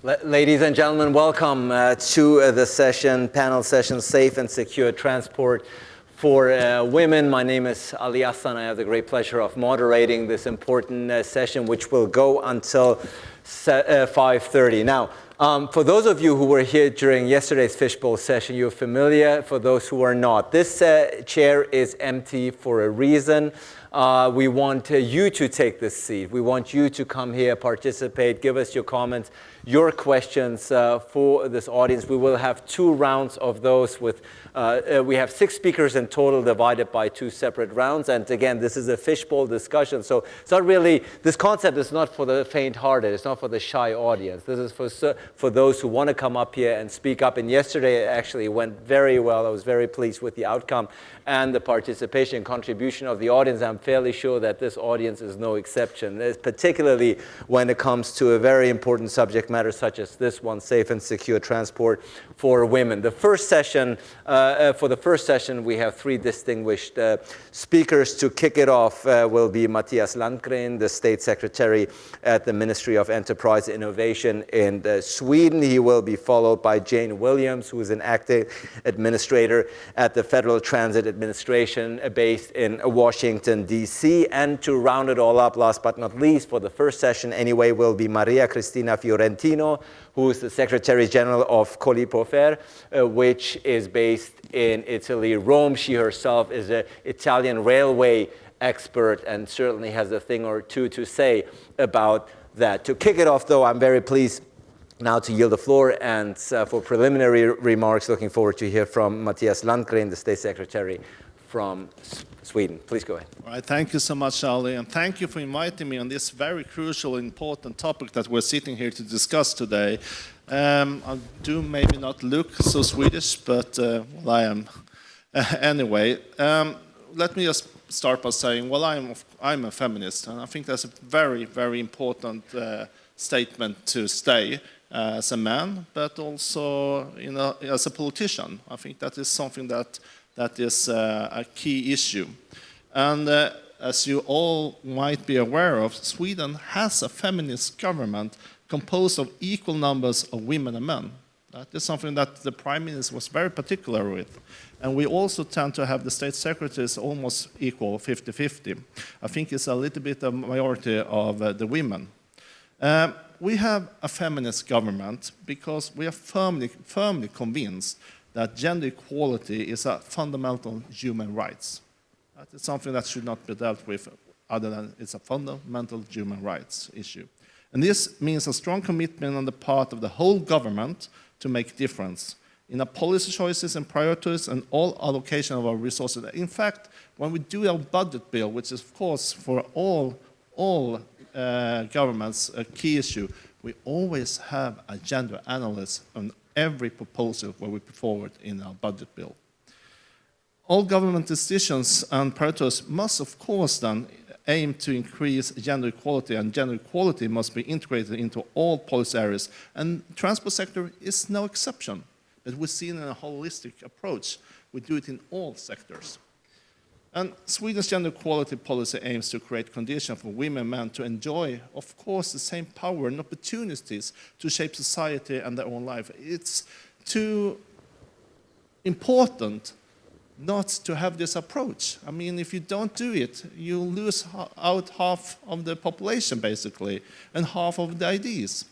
Ladies and gentlemen, welcome to the panel session, Safe and Secure Transport for Women. My name is Ali Hassan. I have the great pleasure of moderating this important session, which will go until 5:30. Now, for those of you who were here during yesterday's fishbowl session, you're familiar. For those who are not, this chair is empty for a reason. We want you to take this seat. We want you to come here, participate, give us your comments, your questions for this audience. We will have 2 rounds of those with, we have 6 speakers in total divided by 2 separate rounds. And again, this is a fishbowl discussion. So it's not really, this concept is not for the faint-hearted. It's not for the shy audience. This is for those who want to come up here and speak up. And yesterday, it actually went very well. I was very pleased with the outcome and the participation and contribution of the audience. I'm fairly sure that this audience is no exception, particularly when it comes to a very important subject matter such as this one, safe and secure transport for women. The first session, for the first session, we have 3 distinguished speakers. To kick it off will be Mattias Landgren, the State Secretary at the Ministry of Enterprise Innovation in Sweden. He will be followed by Jane Williams, who is an acting administrator at the Federal Transit Administration based in Washington, D.C. And to round it all up, last but not least, for the first session anyway, will be Maria Cristina Fiorentino, who is the Secretary General of Collipofer, which is based in Italy, Rome. She herself is an Italian railway expert and certainly has a thing or two to say about that. To kick it off, though, I'm very pleased now to yield the floor, and for preliminary remarks, looking forward to hear from Mattias Landgren, the State Secretary from Sweden. Please go ahead. All right, thank you so much, Ali, and thank you for inviting me on this very crucial, important topic that we're sitting here to discuss today. I do maybe not look so Swedish, but well, I am. Anyway, let me just start by saying, well, I'm a feminist, and I think that's a very, very important statement to say as a man, but also as a politician. I think that is something that is a key issue. And as you all might be aware of, Sweden has a feminist government composed of equal numbers of women and men. That is something that the Prime Minister was very particular with. And we also tend to have the state secretaries almost equal, 50-50. I think it's a little bit a majority of the women. We have a feminist government because we are firmly convinced that gender equality is a fundamental human right. That is something that should not be dealt with other than it's a fundamental human rights issue. And this means a strong commitment on the part of the whole government to make difference in our policy choices and priorities and all allocation of our resources. In fact, when we do our budget bill, which is of course for all governments a key issue, we always have a gender analyst on every proposal where we put forward in our budget bill. All government decisions and priorities must of course then aim to increase gender equality, and gender equality must be integrated into all policy areas. And the transport sector is no exception. But we see it in a holistic approach. We do it in all sectors. And Sweden's gender equality policy aims to create conditions for women and men to enjoy, of course, the same power and opportunities to shape society and their own life. It's too important not to have this approach. I mean, if you don't do it, you lose out half of the population, basically, and half of the ideas.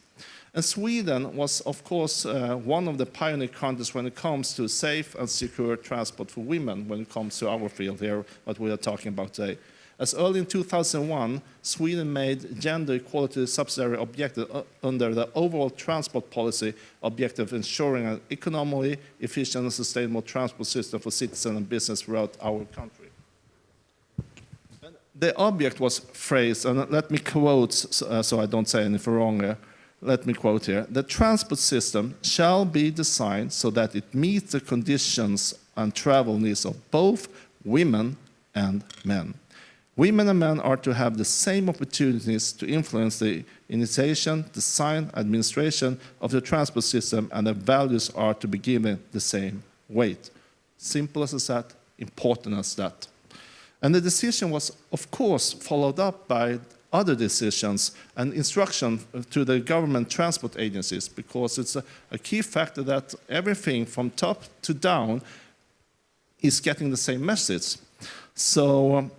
And Sweden was, of course, one of the pioneer countries when it comes to safe and secure transport for women, when it comes to our field here, what we are talking about today. As early in 2001, Sweden made gender equality subsidiary objective under the overall transport policy objective of ensuring an economically efficient and sustainable transport system for citizens and business throughout our country. And the object was phrased, and let me quote so I don't say anything wrong here. Let me quote here. The transport system shall be designed so that it meets the conditions and travel needs of both women and men. Women and men are to have the same opportunities to influence the initiation, design, administration of the transport system, and their values are to be given the same weight. Simple as that, important as that. And the decision was, of course, followed up by other decisions and instruction to the government transport agencies, because it's a key factor that everything from top to down is getting the same message. So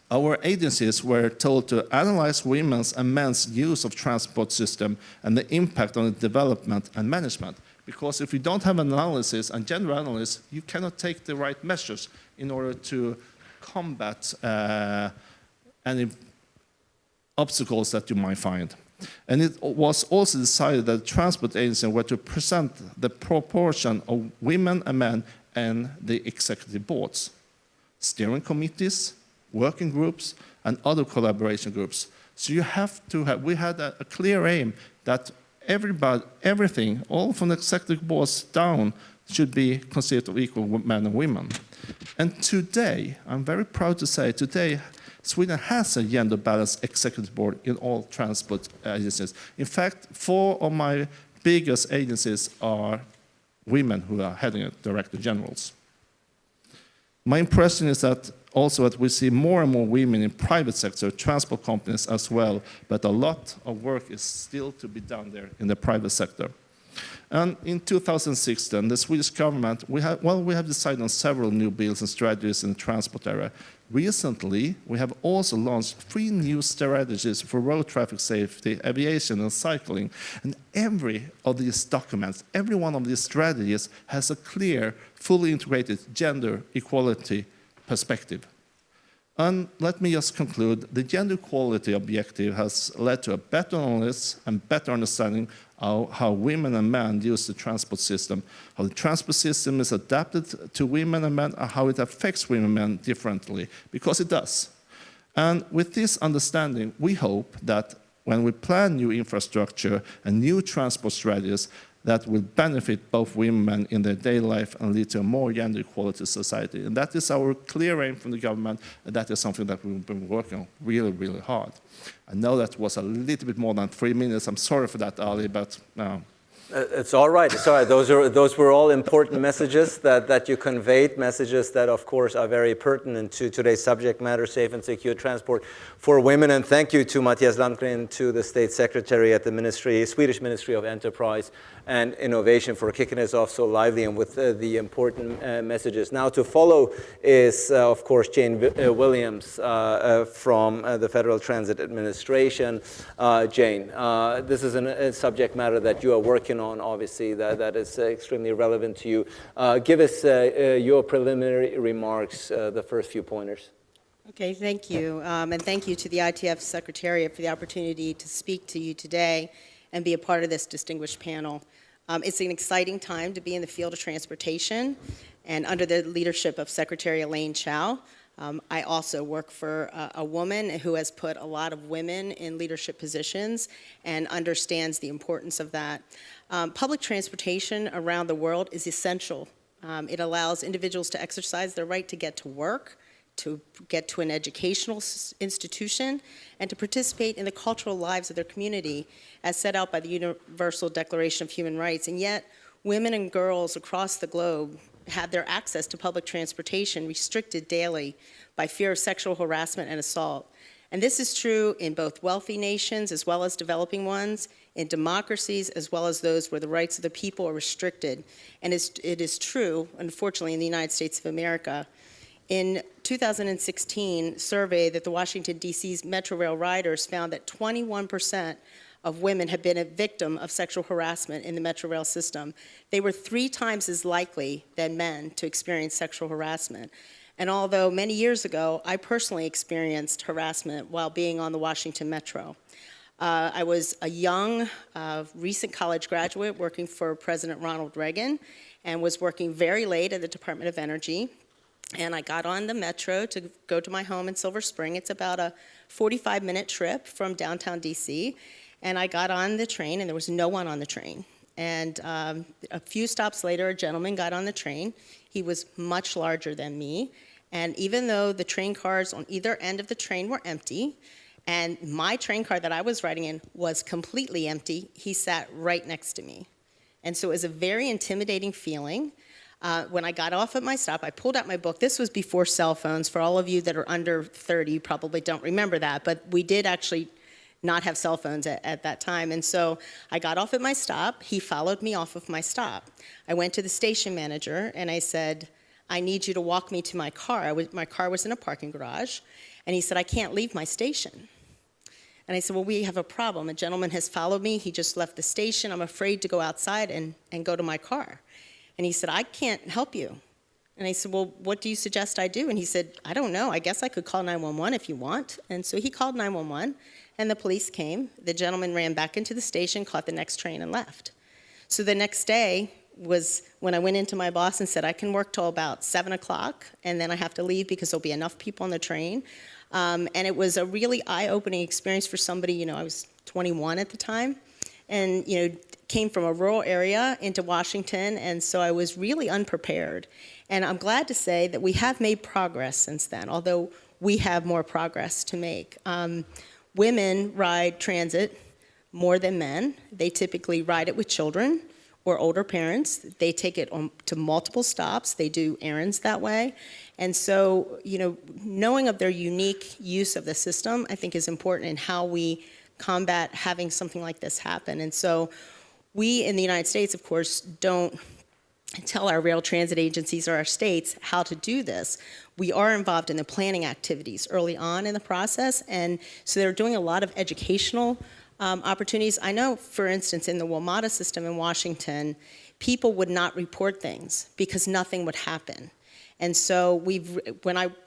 our agencies were told to analyze women's and men's use of transport system and the impact on the development and management. Because if you don't have analysis and gender analysis, you cannot take the right measures in order to combat any obstacles that you might find. And it was also decided that the transport agency were to present the proportion of women and men in the executive boards, steering committees, working groups, and other collaboration groups. So you have to have, we had a clear aim that everybody, everything, all from the executive boards down, should be considered of equal men and women. And today, I'm very proud to say, today, Sweden has a gender-balanced executive board in all transport agencies. In fact, 4 of my biggest agencies are women who are heading it, director generals. My impression is that also that we see more and more women in private sector, transport companies as well, but a lot of work is still to be done there in the private sector. And in 2016, the Swedish government, we have decided on several new bills and strategies in the transport area. Recently, we have also launched 3 new strategies for road traffic safety, aviation, and cycling. And every of these documents, every one of these strategies has a clear, fully integrated gender equality perspective. And let me just conclude, the gender equality objective has led to a better knowledge and better understanding of how women and men use the transport system, how the transport system is adapted to women and men, and how it affects women and men differently, because it does. And with this understanding, we hope that when we plan new infrastructure and new transport strategies, that will benefit both women in their daily life and lead to a more gender equality society. And that is our clear aim from the government, and that is something that we've been working on really, really hard. I know that was a little bit more than 3 minutes. I'm sorry for that, Ali, but It's all right. It's all right. Those were all important messages that you conveyed, messages that, of course, are very pertinent to today's subject matter, safe and secure transport for women. And thank you to Mattias Landgren, to the State Secretary at the Ministry, Swedish Ministry of Enterprise and Innovation, for kicking us off so lively and with the important messages. Now to follow is, of course, Jane Williams from the Federal Transit Administration. Jane, this is a subject matter that you are working on, obviously, that is extremely relevant to you. Give us your preliminary remarks, the first few pointers. Okay, thank you. And thank you to the ITF Secretariat for the opportunity to speak to you today and be a part of this distinguished panel. It's an exciting time to be in the field of transportation, and under the leadership of Secretary Elaine Chao. I also work for a woman who has put a lot of women in leadership positions and understands the importance of that. Public transportation around the world is essential. It allows individuals to exercise their right to get to work, to get to an educational institution, and to participate in the cultural lives of their community, as set out by the Universal Declaration of Human Rights. And yet, women and girls across the globe have their access to public transportation restricted daily by fear of sexual harassment and assault. And this is true in both wealthy nations as well as developing ones, in democracies as well as those where the rights of the people are restricted. And it is true, unfortunately, in the United States of America. In 2016 survey that the Washington, D.C.'s Metro Rail riders found that 21% of women have been a victim of sexual harassment in the Metro Rail system. They were 3 times as likely than men to experience sexual harassment. And although many years ago, I personally experienced harassment while being on the Washington Metro. I was a young, recent college graduate working for President Ronald Reagan and was working very late at the Department of Energy. And I got on the Metro to go to my home in Silver Spring. It's about a 45-minute trip from downtown DC. And I got on the train, and there was no one on the train. And a few stops later, a gentleman got on the train. He was much larger than me. And even though the train cars on either end of the train were empty, and my train car that I was riding in was completely empty, he sat right next to me. And so it was a very intimidating feeling. When I got off at my stop, I pulled out my book. This was before cell phones. For all of you that are under 30, you probably don't remember that, but we did actually not have cell phones at that time. And so I got off at my stop. He followed me off of my stop. I went to the station manager and I said, I need you to walk me to my car. My car was in a parking garage. And he said, I can't leave my station. And I said, well, we have a problem. A gentleman has followed me. He just left the station. I'm afraid to go outside and go to my car. And he said, I can't help you. And I said, well, what do you suggest I do? And he said, I don't know. I guess I could call 911 if you want. And so he called 911, and the police came. The gentleman ran back into the station, caught the next train, and left. So the next day was when I went into my boss and said, I can work till about 7 o'clock, and then I have to leave because there'll be enough people on the train. And it was a really eye-opening experience for somebody, I was 21 at the time, and, came from a rural area into Washington, and so I was really unprepared. And I'm glad to say that we have made progress since then, although we have more progress to make. Women ride transit more than men. They typically ride it with children or older parents. They take it to multiple stops. They do errands that way. And so, knowing of their unique use of the system, I think is important in how we combat having something like this happen. And so we in the United States, of course, don't tell our rail transit agencies or our states how to do this. We are involved in the planning activities early on in the process, and so they're doing a lot of educational opportunities. I know, for instance, in the WMATA system in Washington, people would not report things because nothing would happen. And so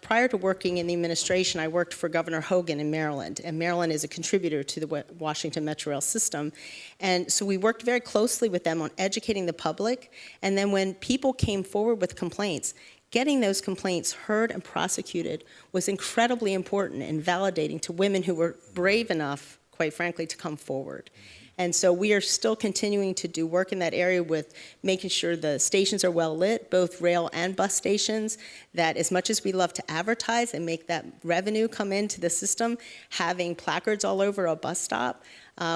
prior to working in the administration, I worked for Governor Hogan in Maryland, and Maryland is a contributor to the Washington Metro Rail system. And so we worked very closely with them on educating the public, and then when people came forward with complaints, getting those complaints heard and prosecuted was incredibly important and validating to women who were brave enough, quite frankly, to come forward. And so we are still continuing to do work in that area with making sure the stations are well lit, both rail and bus stations, that as much as we love to advertise and make that revenue come into the system, having placards all over a bus stop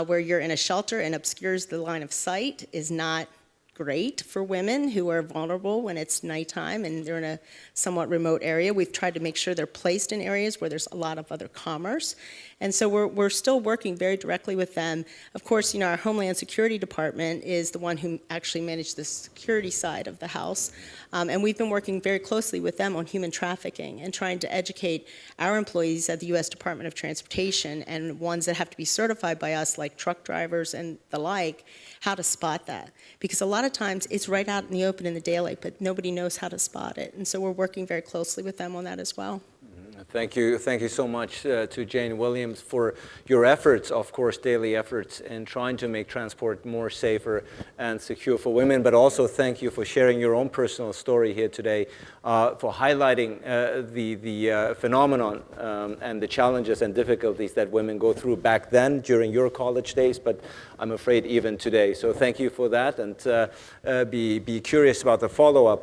where you're in a shelter and obscures the line of sight is not great for women who are vulnerable when it's nighttime and they're in a somewhat remote area. We've tried to make sure they're placed in areas where there's a lot of other commerce. And so we're still working very directly with them. Of course, our Homeland Security Department is the one who actually managed the security side of the house. And we've been working very closely with them on human trafficking and trying to educate our employees at the U.S. Department of Transportation and ones that have to be certified by us, like truck drivers and the like, how to spot that. Because a lot of times it's right out in the open in the daylight, but nobody knows how to spot it. And so we're working very closely with them on that as well. Thank you so much to Jane Williams for your efforts, of course, daily efforts in trying to make transport more safer and secure for women, but also thank you for sharing your own personal story here today, for highlighting the phenomenon and the challenges and difficulties that women go through back then during your college days, but I'm afraid even today. So thank you for that, and be curious about the follow-up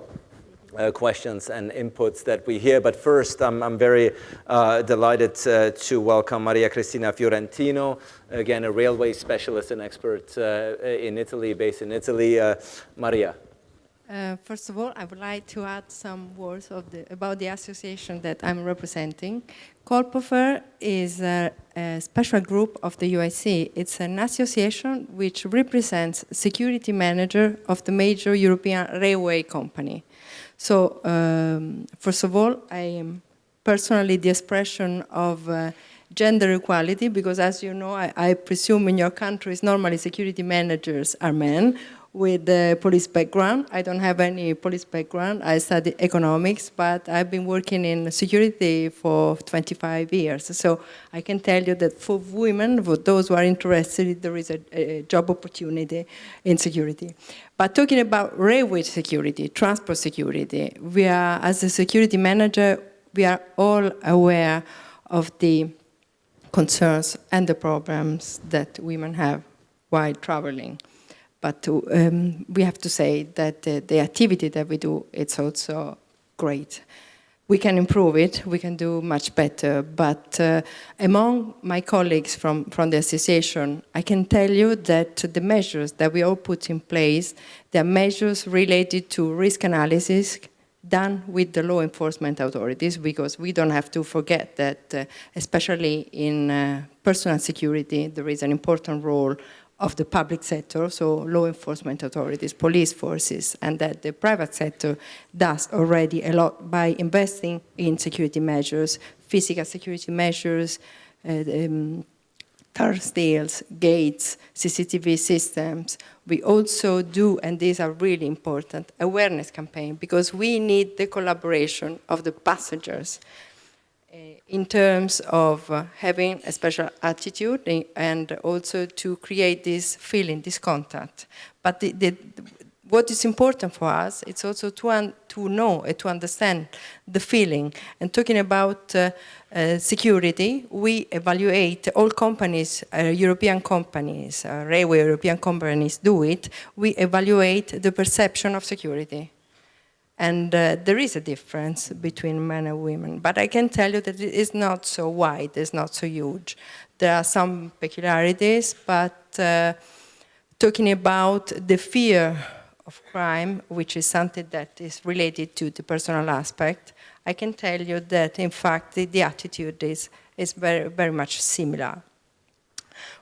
questions and inputs that we hear. But first, I'm very delighted to welcome Maria Cristina Fiorentino, again, a railway specialist and expert in Italy, based in Italy. Maria. First of all, I would like to add some words about the association that I'm representing. Corpofer is a special group of the UIC. It's an association which represents security manager of the major European railway company. So, first of all, I am personally the expression of gender equality, because as you know, I presume in your countries, normally security managers are men with a police background. I don't have any police background. I studied economics, but I've been working in security for 25 years. So I can tell you that for women, for those who are interested, there is a job opportunity in security. But talking about railway security, transport security, we are, as a security manager, we are all aware of the concerns and the problems that women have while traveling. But we have to say that the activity that we do, it's also great. We can improve it, we can do much better, but among my colleagues from the association, I can tell you that the measures that we all put in place, they are measures related to risk analysis done with the law enforcement authorities, because we don't have to forget that, especially in personal security, there is an important role of the public sector, so law enforcement authorities, police forces, and that the private sector does already a lot by investing in security measures, physical security measures, turnstiles, gates, CCTV systems. We also do, and these are really important, awareness campaign, because we need the collaboration of the passengers in terms of having a special attitude and also to create this feeling, this contact. But what is important for us, it's also to know and to understand the feeling. And talking about security, we evaluate, all companies, European companies, railway European companies do it, we evaluate the perception of security. And there is a difference between men and women, but I can tell you that it is not so wide, it's not so huge. There are some peculiarities, but talking about the fear of crime, which is something that is related to the personal aspect, I can tell you that, in fact, the attitude is very, very much similar.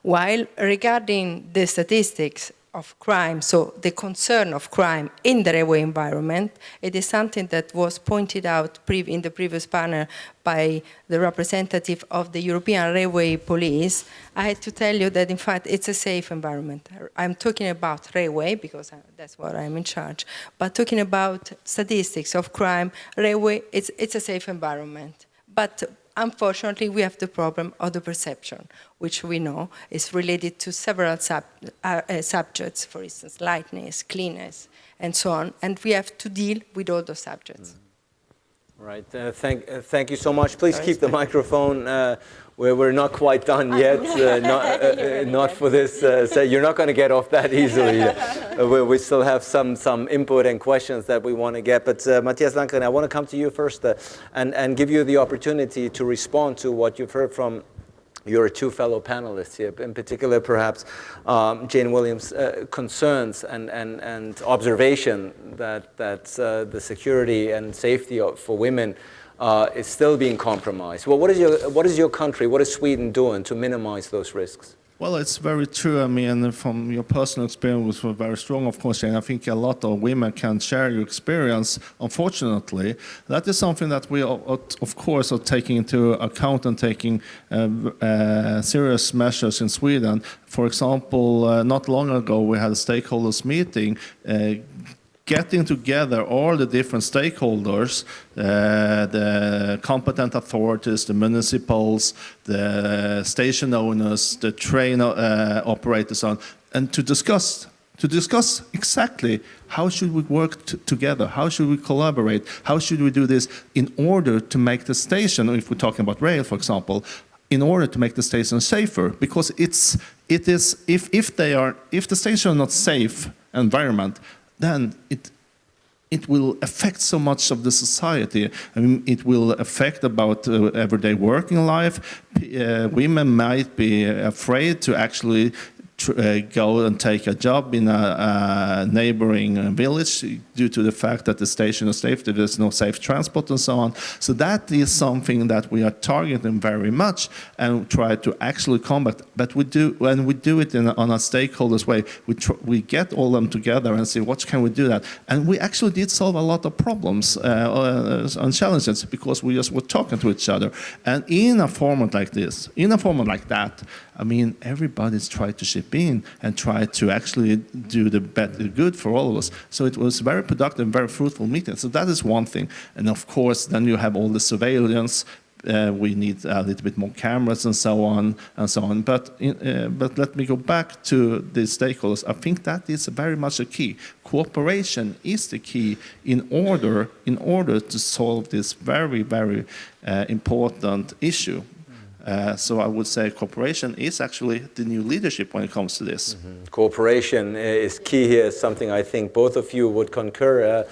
While regarding the statistics of crime, so the concern of crime in the railway environment, it is something that was pointed out in the previous panel by the representative of the European Railway Police. I had to tell you that, in fact, it's a safe environment. I'm talking about railway, because that's what I'm in charge, but talking about statistics of crime, railway, it's a safe environment. But unfortunately, we have the problem of the perception, which we know is related to several subjects, for instance, lightness, cleanness, and so on. And we have to deal with all those subjects. Right. Thank you so much. Please keep the microphone. We're not quite done yet. Not for this. So you're not going to get off that easily. We still have some input and questions that we want to get. But Matthias Duncan, I want to come to you first and give you the opportunity to respond to what you've heard from your two fellow panelists here, in particular, perhaps Jane Williams' concerns and observation that the security and safety for women is still being compromised. Well, what is your country, what is Sweden doing to minimize those risks? Well, it's very true. I mean, from your personal experience, was very strong, of course, and I think a lot of women can share your experience. Unfortunately, that is something that we, of course, are taking into account and taking serious measures in Sweden. For example, not long ago, we had a stakeholders meeting getting together all the different stakeholders, the competent authorities, the municipals, the station owners, the train operators, and to discuss exactly how should we work together, how should we collaborate, how should we do this in order to make the station, if we're talking about rail, for example, in order to make the station safer, because if the station is not safe environment, then it will affect so much of the society. I mean, it will affect about everyday working life. Women might be afraid to actually go and take a job in a neighboring village due to the fact that the station is safe, there's no safe transport and so on. So that is something that we are targeting very much and try to actually combat. But when we do it on a stakeholders way, we get all them together and see what can we do that. And we actually did solve a lot of problems and challenges because we just were talking to each other. And in a format like this, in a format like that, I mean, everybody's tried to chip in and try to actually do the good for all of us. So it was very productive, very fruitful meeting. So that is one thing. And of course, then you have all the surveillance. We need a little bit more cameras and so on and so on. But let me go back to the stakeholders. I think that is very much a key. Cooperation is the key in order to solve this very, very important issue. So I would say cooperation is actually the new leadership when it comes to this. Cooperation is key here, something I think both of you would concur.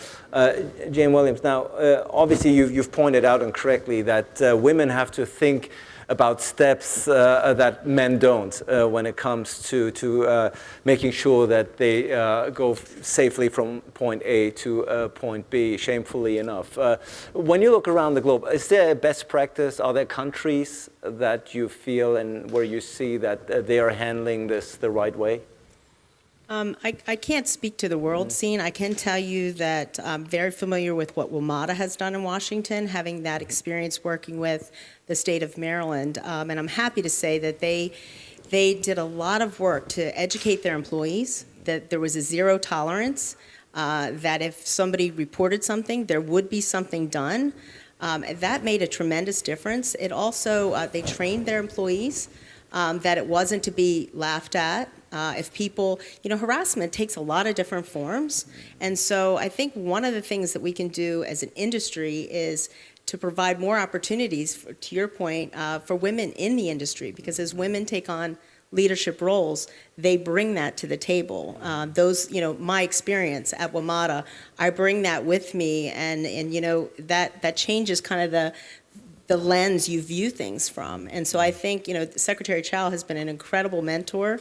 Jane Williams, now, obviously you've pointed out and correctly that women have to think about steps that men don't when it comes to making sure that they go safely from point A to point B, shamefully enough. When you look around the globe, is there a best practice? Are there countries that you feel and where you see that they are handling this the right way? I can't speak to the world scene. I can tell you that I'm very familiar with what WMATA has done in Washington, having that experience working with the state of Maryland. And I'm happy to say that they did a lot of work to educate their employees, that there was a zero tolerance, that if somebody reported something, there would be something done. That made a tremendous difference. It also, they trained their employees that it wasn't to be laughed at. If people, harassment takes a lot of different forms. And so I think one of the things that we can do as an industry is to provide more opportunities, to your point, for women in the industry, because as women take on leadership roles, they bring that to the table. My experience at WMATA, I bring that with me, and that changes kind of the lens you view things from. And so I think, Secretary Chow has been an incredible mentor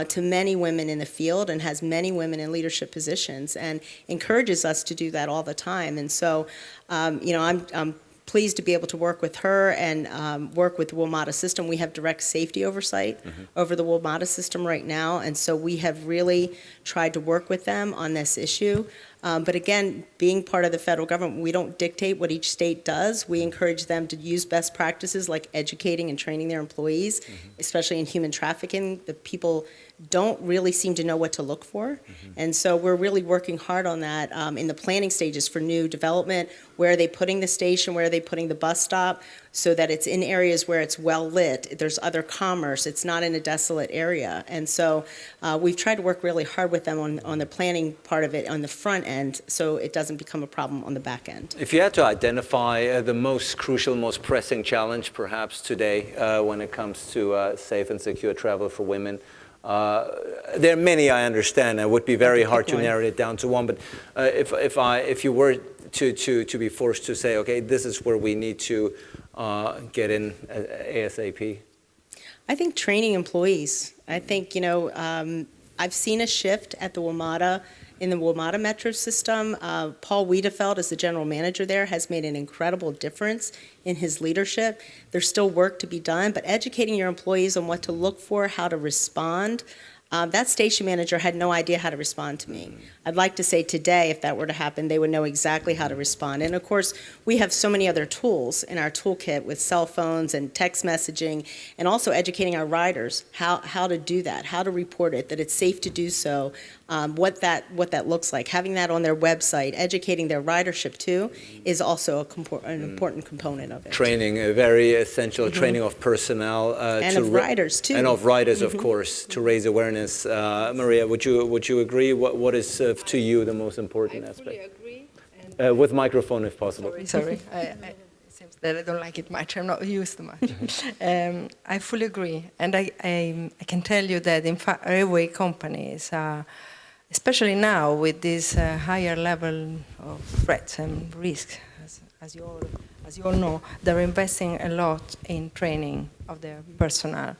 to many women in the field and has many women in leadership positions and encourages us to do that all the time. And so, I'm pleased to be able to work with her and work with the WMATA system. We have direct safety oversight over the WMATA system right now, and so we have really tried to work with them on this issue. But again, being part of the federal government, we don't dictate what each state does. We encourage them to use best practices like educating and training their employees, especially in human trafficking. The people don't really seem to know what to look for. And so we're really working hard on that in the planning stages for new development. Where are they putting the station? Where are they putting the bus stop? So that it's in areas where it's well lit. There's other commerce. It's not in a desolate area. And so we've tried to work really hard with them on the planning part of it on the front end so it doesn't become a problem on the back end. If you had to identify the most crucial, most pressing challenge perhaps today when it comes to safe and secure travel for women, there are many, I understand. It would be very hard to narrow it down to one. But if you were to be forced to say, okay, this is where we need to get in ASAP. I think training employees. I think, I've seen a shift at the WMATA, in the WMATA metro system. Paul Wiedefeld, as the general manager there, has made an incredible difference in his leadership. There's still work to be done, but educating your employees on what to look for, how to respond. That station manager had no idea how to respond to me. I'd like to say today, if that were to happen, they would know exactly how to respond. And of course, we have so many other tools in our toolkit with cell phones and text messaging, and also educating our riders how to do that, how to report it, that it's safe to do so, what that looks like. Having that on their website, educating their ridership too, is also an important component of it. Training, a very essential training of personnel. And of riders too. And of riders, of course, to raise awareness. Maria, would you agree? What is to you the most important aspect? I fully agree. With microphone, if possible. Sorry. It seems that I don't like it much. I'm not used to much. I fully agree. And I can tell you that, in fact, railway companies, especially now with this higher level of threats and risks, as you all know, they're investing a lot in training of their personnel.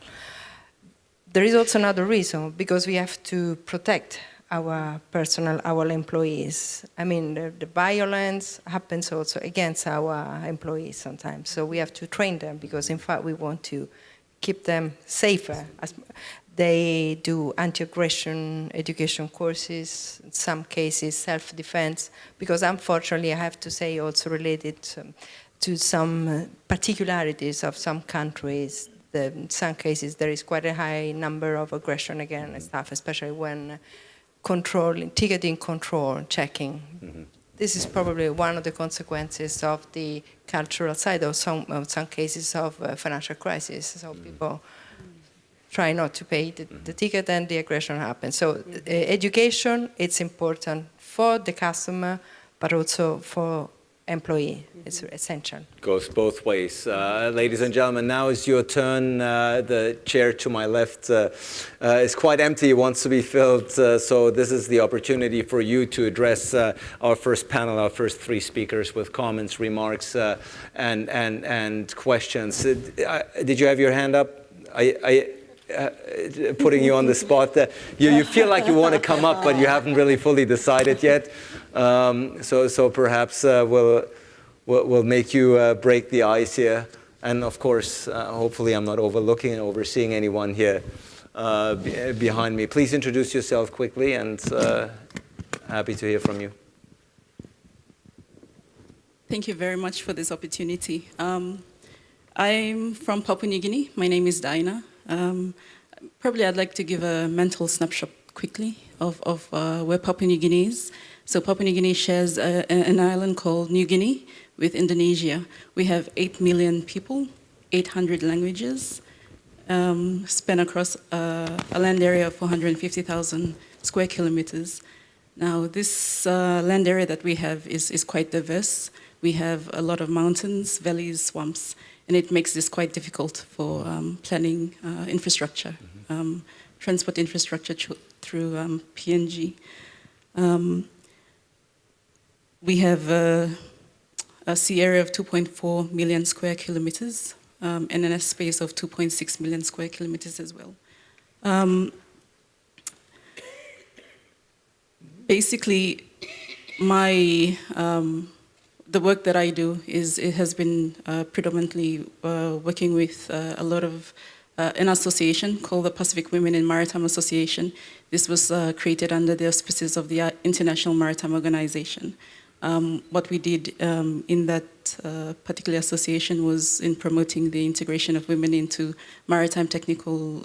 There is also another reason, because we have to protect our personnel, our employees. I mean, the violence happens also against our employees sometimes. So we have to train them, because in fact we want to keep them safer. They do anti-aggression education courses, in some cases self-defense, because unfortunately I have to say also related to some particularities of some countries. In some cases there is quite a high number of aggression against staff, especially when ticketing control, checking. This is probably one of the consequences of the cultural side of some cases of financial crisis. So people try not to pay the ticket and the aggression happens. So education, it's important for the customer, but also for employee. It's essential. Goes both ways. Ladies and gentlemen, now is your turn. The chair to my left is quite empty, wants to be filled. So this is the opportunity for you to address our first panel, our first three speakers with comments, remarks, and questions. Did you have your hand up? Putting you on the spot. You feel like you want to come up, but you haven't really fully decided yet. So perhaps we'll make you break the ice here. And of course, hopefully I'm not overseeing anyone here behind me. Please introduce yourself quickly, and happy to hear from you. Thank you very much for this opportunity. I'm from Papua New Guinea. My name is Dinah. Probably I'd like to give a mental snapshot quickly of where Papua New Guinea is. So Papua New Guinea shares an island called New Guinea with Indonesia. We have 8 million people, 800 languages, span across a land area of 450,000 square kilometers. Now, this land area that we have is quite diverse. We have a lot of mountains, valleys, swamps, and it makes this quite difficult for planning infrastructure, transport infrastructure through PNG. We have a sea area of 2.4 million square kilometers and an S space of 2.6 million square kilometers as well. Basically, the work that I do has been predominantly working with a lot of an association called the Pacific Women in Maritime Association. This was created under the auspices of the International Maritime Organization. What we did in that particular association was in promoting the integration of women into maritime technical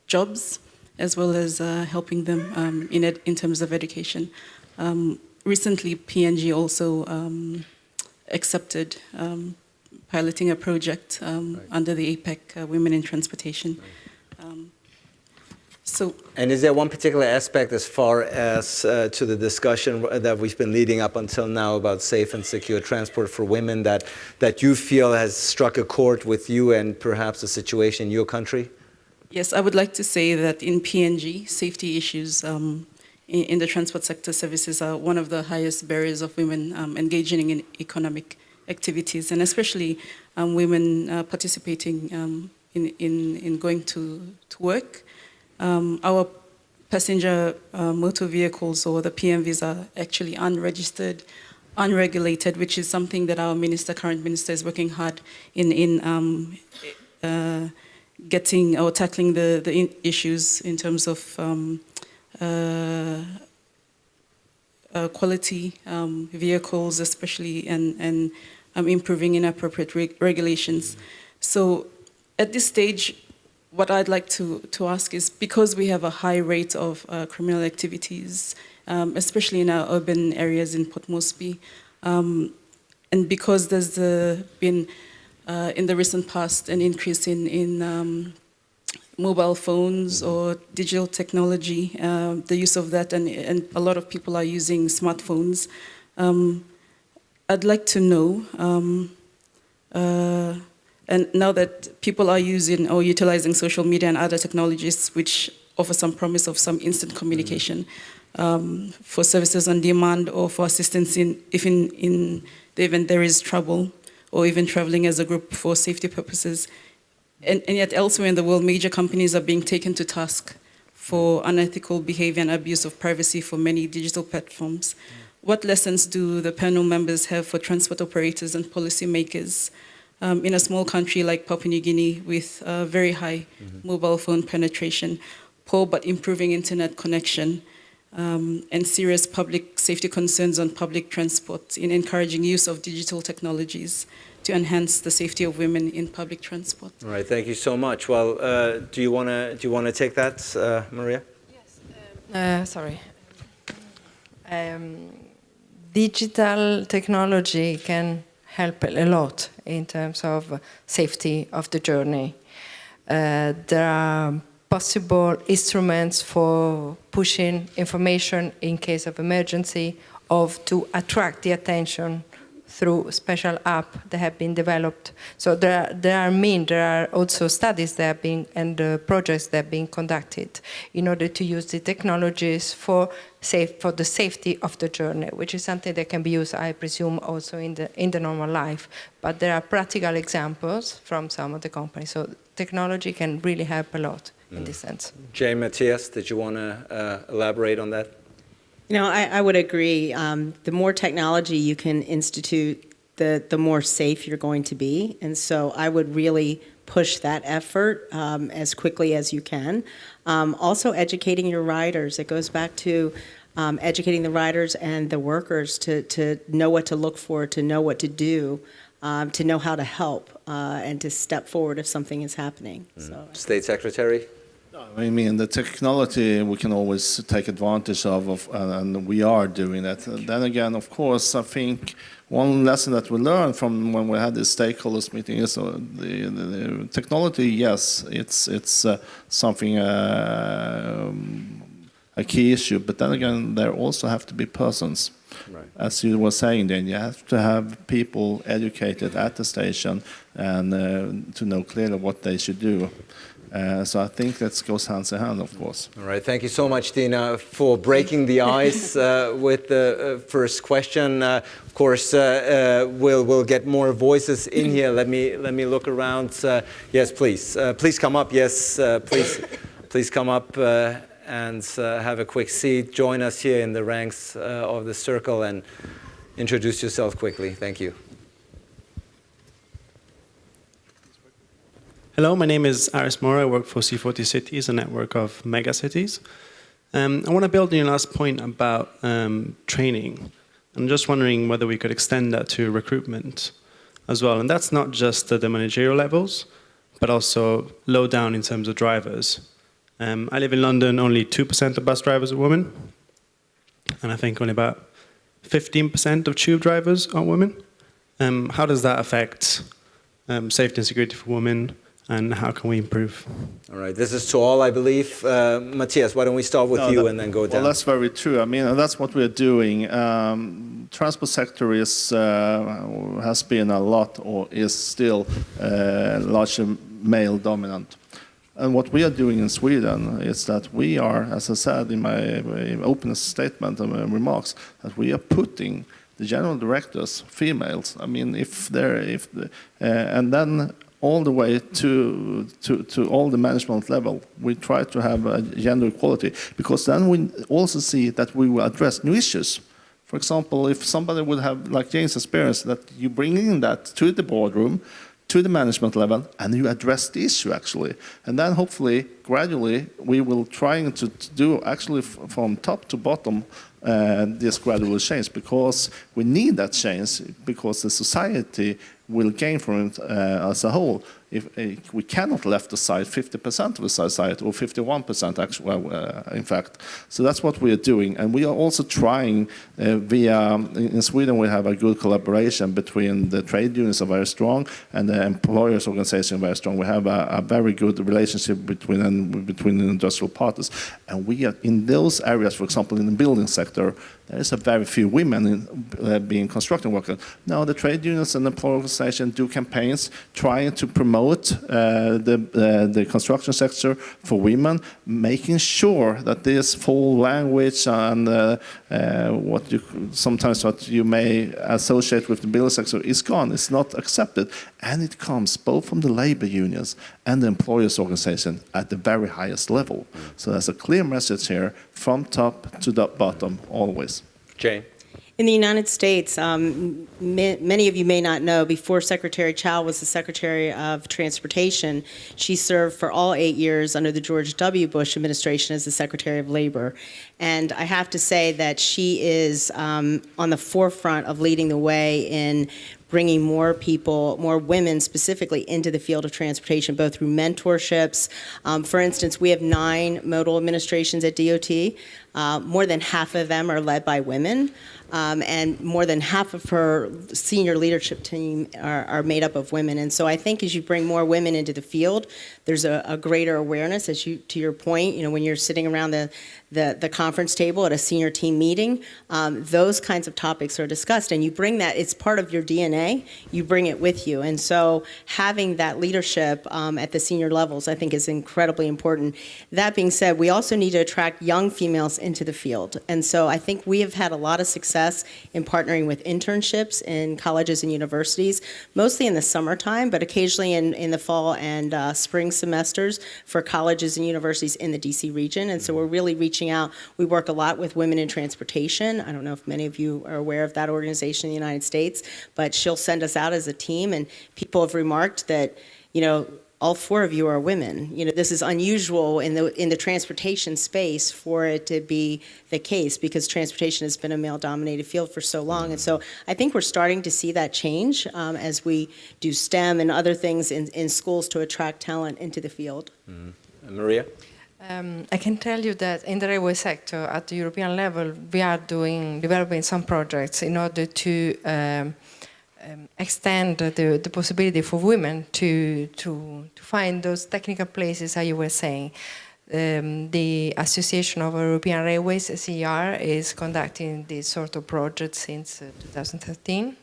jobs, as well as helping them in terms of education. Recently, PNG also accepted piloting a project under the APEC Women in Transportation. And is there one particular aspect as far as to the discussion that we've been leading up until now about safe and secure transport for women that you feel has struck a chord with you and perhaps the situation in your country? Yes, I would like to say that in PNG, safety issues in the transport sector services are one of the highest barriers of women engaging in economic activities, and especially women participating in going to work. Our passenger motor vehicles, or the PMVs, are actually unregistered, unregulated, which is something that our current minister is working hard in getting or tackling the issues in terms of quality vehicles, especially, and improving inappropriate regulations. So at this stage, what I'd like to ask is, because we have a high rate of criminal activities, especially in our urban areas in Port Moresby, and because there's been, in the recent past, an increase in mobile phones or digital technology, the use of that, and a lot of people are using smartphones, I'd like to know, and now that people are using or utilizing social media and other technologies which offer some promise of some instant communication for services on demand or for assistance if in the event there is trouble, or even traveling as a group for safety purposes. And yet elsewhere in the world, major companies are being taken to task for unethical behavior and abuse of privacy for many digital platforms. What lessons do the panel members have for transport operators and policymakers in a small country like Papua New Guinea with very high mobile phone penetration, poor but improving internet connection, and serious public safety concerns on public transport, in encouraging use of digital technologies to enhance the safety of women in public transport? All right, thank you so much. Well, do you want to take that, Maria? Yes. Sorry. Digital technology can help a lot in terms of safety of the journey. There are possible instruments for pushing information in case of emergency, to attract the attention through special app that have been developed. So there are also studies that are being, and projects that are being conducted in order to use the technologies for the safety of the journey, which is something that can be used, I presume, also in the normal life. But there are practical examples from some of the companies. So technology can really help a lot in this sense. Jay, Matthias, did you want to elaborate on that? You know, I would agree. The more technology you can institute, the more safe you're going to be. And so I would really push that effort as quickly as you can. Also educating your riders. It goes back to educating the riders and the workers to know what to look for, to know what to do, to know how to help, and to step forward if something is happening. So. State Secretary? I mean, the technology we can always take advantage of, and we are doing that. Then again, of course, I think one lesson that we learned from when we had this stakeholders meeting is the technology. Yes, it's something a key issue, but then again, there also have to be persons. Right. As you were saying, then you have to have people educated at the station and to know clearly what they should do. So I think that goes hand in hand, of course. All right, thank you so much, Dina, for breaking the ice with the first question. Of course, we'll get more voices in here. Let me look around. Yes, please. Please come up. Yes, please come up and have a quick seat. Join us here in the ranks of the circle and introduce yourself quickly. Thank you. Hello, my name is Aris Mora. I work for C40 Cities, a network of mega cities. I want to build on your last point about training. I'm just wondering whether we could extend that to recruitment as well. And that's not just at the managerial levels, but also low down in terms of drivers. I live in London, only 2% of bus drivers are women. And I think only about 15% of tube drivers are women. How does that affect safety and security for women? And how can we improve? All right, this is to all, I believe. Matthias, why don't we start with you and then go down? Well, that's very true. I mean, and that's what we're doing. Transport sector has been a lot, or is still largely male dominant. And what we are doing in Sweden is that we are, as I said in my opening statement and my remarks, that we are putting the general directors, females. I mean, and then all the way to all the management level, we try to have a gender equality, because then we also see that we will address new issues. For example, if somebody would have, like Jane's experience, that you bring in that to the boardroom, to the management level, and you address the issue actually. And then hopefully, gradually, we will try to do actually from top to bottom this gradual change, because we need that change, because the society will gain from it as a whole. If we cannot left aside 50% of the society, or 51% actually, in fact. So that's what we are doing. And we are also trying in Sweden we have a good collaboration between the trade unions are very strong and the employers organization very strong. We have a very good relationship between the industrial partners. And we are in those areas, for example, in the building sector, there is a very few women being construction workers. Now the trade unions and the employer organization do campaigns trying to promote the construction sector for women, making sure that this full language and sometimes what you may associate with the building sector is gone. It's not accepted, and it comes both from the labor unions and the employers organization at the very highest level. So there's a clear message here from top to the bottom always. Jane? In the United States, many of you may not know, before Secretary Chow was the Secretary of Transportation, she served for all 8 years under the George W. Bush administration as the Secretary of Labor. And I have to say that she is on the forefront of leading the way in bringing more people, more women specifically, into the field of transportation, both through mentorships. For instance, we have 9 modal administrations at DOT. More than half of them are led by women. and more than half of her senior leadership team are made up of women. And so I think as you bring more women into the field, there's a greater awareness, as you, to your point, when you're sitting around the conference table at a senior team meeting, those kinds of topics are discussed, and you bring that, it's part of your DNA, you bring it with you. And so having that leadership at the senior levels, I think, is incredibly important. That being said, we also need to attract young females into the field. And so I think we have had a lot of success in partnering with internships in colleges and universities, mostly in the summertime, but occasionally in the fall and spring semesters for colleges and universities in the DC region. And so we're really reaching out. We work a lot with Women in Transportation. I don't know if many of you are aware of that organization in the United States, but she'll send us out as a team, and people have remarked that, all 4 of you are women. This is unusual in the transportation space for it to be the case, because transportation has been a male-dominated field for so long. And so I think we're starting to see that change as we do STEM and other things in schools to attract talent into the field. Mm-hmm. Maria? I can tell you that in the railway sector, at the European level, we are developing some projects in order to extend the possibility for women to find those technical places, as you were saying. The Association of European Railways, CER, is conducting this sort of project since 2013.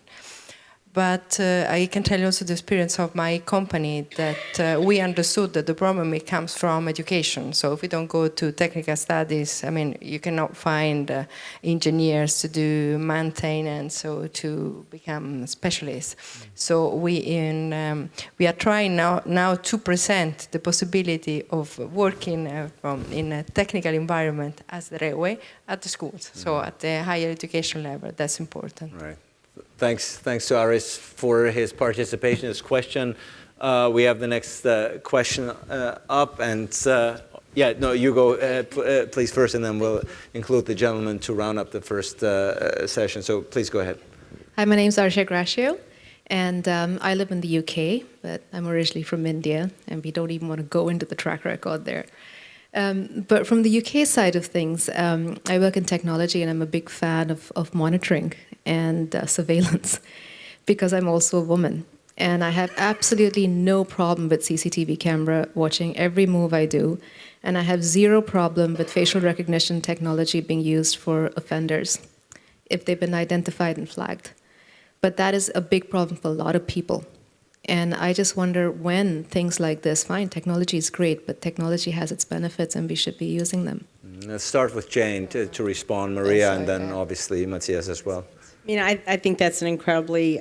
But I can tell you also the experience of my company that we understood that the problem, it comes from education. So if we don't go to technical studies, you cannot find engineers to do maintenance or to become specialists. So we are trying now to present the possibility of working in a technical environment as the railway at the schools. So at the higher education level, that's important. Right. Thanks to Aris for his participation, his question. We have the next question up, and you go please first, and then we'll include the gentleman to round up the first session. So please go ahead. Hi, my name is Arsha Graccio, and I live in the UK, but I'm originally from India, and we don't even want to go into the track record there. But from the UK side of things, I work in technology, and I'm a big fan of monitoring and surveillance, because I'm also a woman. And I have absolutely no problem with CCTV camera watching every move I do, and I have zero problem with facial recognition technology being used for offenders if they've been identified and flagged. But that is a big problem for a lot of people. And I just wonder when things like this, fine, technology is great, but technology has its benefits and we should be using them. Let's start with Jane to respond, Maria, and then obviously Matthias as well. I think that's an incredibly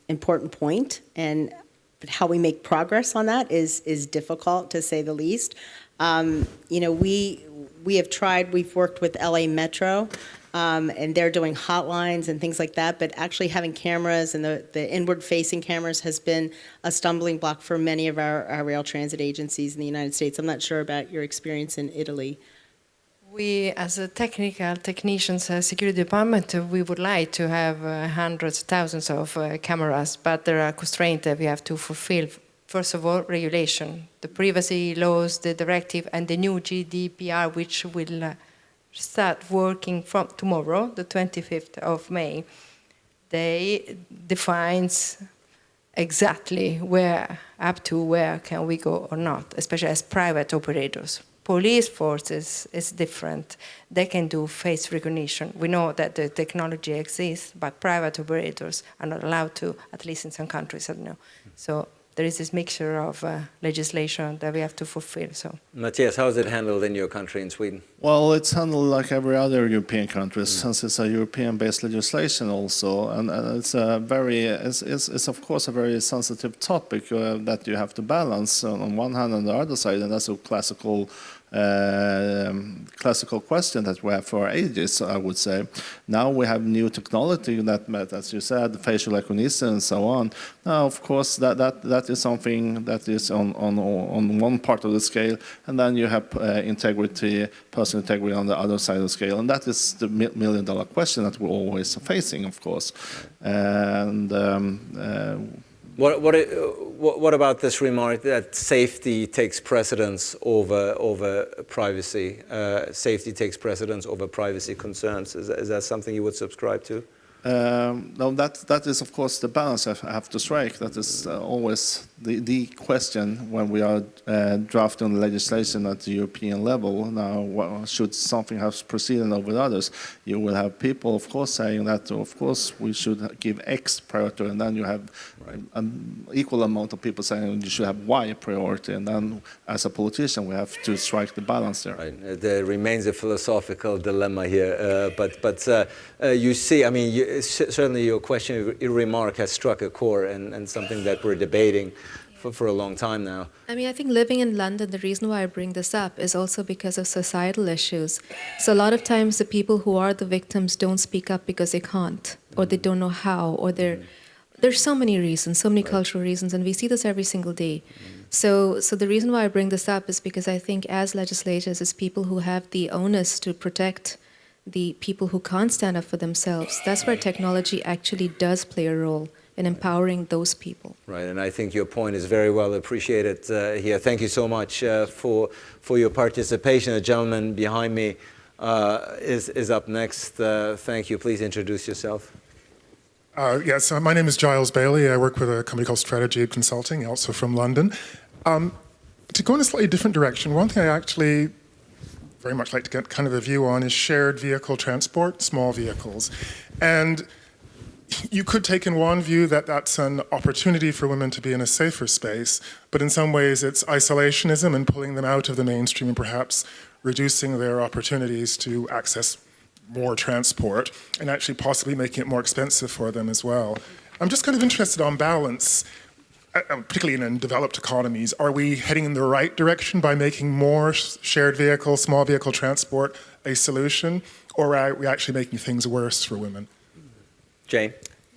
important point, and how we make progress on that is difficult, to say the least. We have tried, we've worked with LA Metro, and they're doing hotlines and things like that, but actually having cameras and the inward-facing cameras has been a stumbling block for many of our rail transit agencies in the United States. I'm not sure about your experience in Italy. We, as a technicians, security department, we would like to have hundreds, thousands of cameras, but there are constraints that we have to fulfill. First of all, regulation, the privacy laws, the directive, and the new GDPR, which will start working from tomorrow, the 25th of May. They defines exactly up to where can we go or not, especially as private operators. Police forces is different. They can do face recognition. We know that the technology exists, but private operators are not allowed to, at least in some countries, I don't know. So there is this mixture of legislation that we have to fulfill. So, Matthias, how is it handled in your country, in Sweden? Well, it's handled like every other European country, since it's a European-based legislation also, and it's of course a very sensitive topic that you have to balance on one hand and the other side, and that's a classical question that we have for ages, I would say. Now we have new technology that, as you said, facial recognition and so on. Now, of course, that is something that is on one part of the scale, and then you have integrity, personal integrity on the other side of the scale, and that is the million-dollar question that we're always facing, of course. And What about this remark that safety takes precedence over privacy? Safety takes precedence over privacy concerns. Is that something you would subscribe to? No, that is, of course, the balance I have to strike. That is always the question when we are drafting legislation at the European level. Now, should something have precedence over others? You will have people, of course, saying that, of course, we should give X priority, and then you have an equal amount of people saying you should have Y priority, and then, as a politician, we have to strike the balance there. Right. There remains a philosophical dilemma here, but you see, I mean, certainly your question, your remark has struck a chord and something that we're debating for a long time now. I mean, I think living in London, the reason why I bring this up is also because of societal issues. So a lot of times the people who are the victims don't speak up because they can't, or they don't know how, or there's so many reasons, so many cultural reasons, and we see this every single day. So the reason why I bring this up is because I think as legislators, as people who have the onus to protect the people who can't stand up for themselves, that's where technology actually does play a role in empowering those people. Right, and I think your point is very well appreciated here. Thank you so much for your participation. The gentleman behind me is up next. Thank you. Please introduce yourself. Yes, my name is Giles Bailey. I work with a company called Strategy Consulting, also from London. To go in a slightly different direction, one thing I actually very much like to get kind of a view on is shared vehicle transport, small vehicles. And you could take in one view that that's an opportunity for women to be in a safer space, but in some ways it's isolationism and pulling them out of the mainstream and perhaps reducing their opportunities to access more transport and actually possibly making it more expensive for them as well. I'm just kind of interested on balance, particularly in developed economies. Are we heading in the right direction by making more shared vehicle, small vehicle transport a solution, or are we actually making things worse for women? Jane?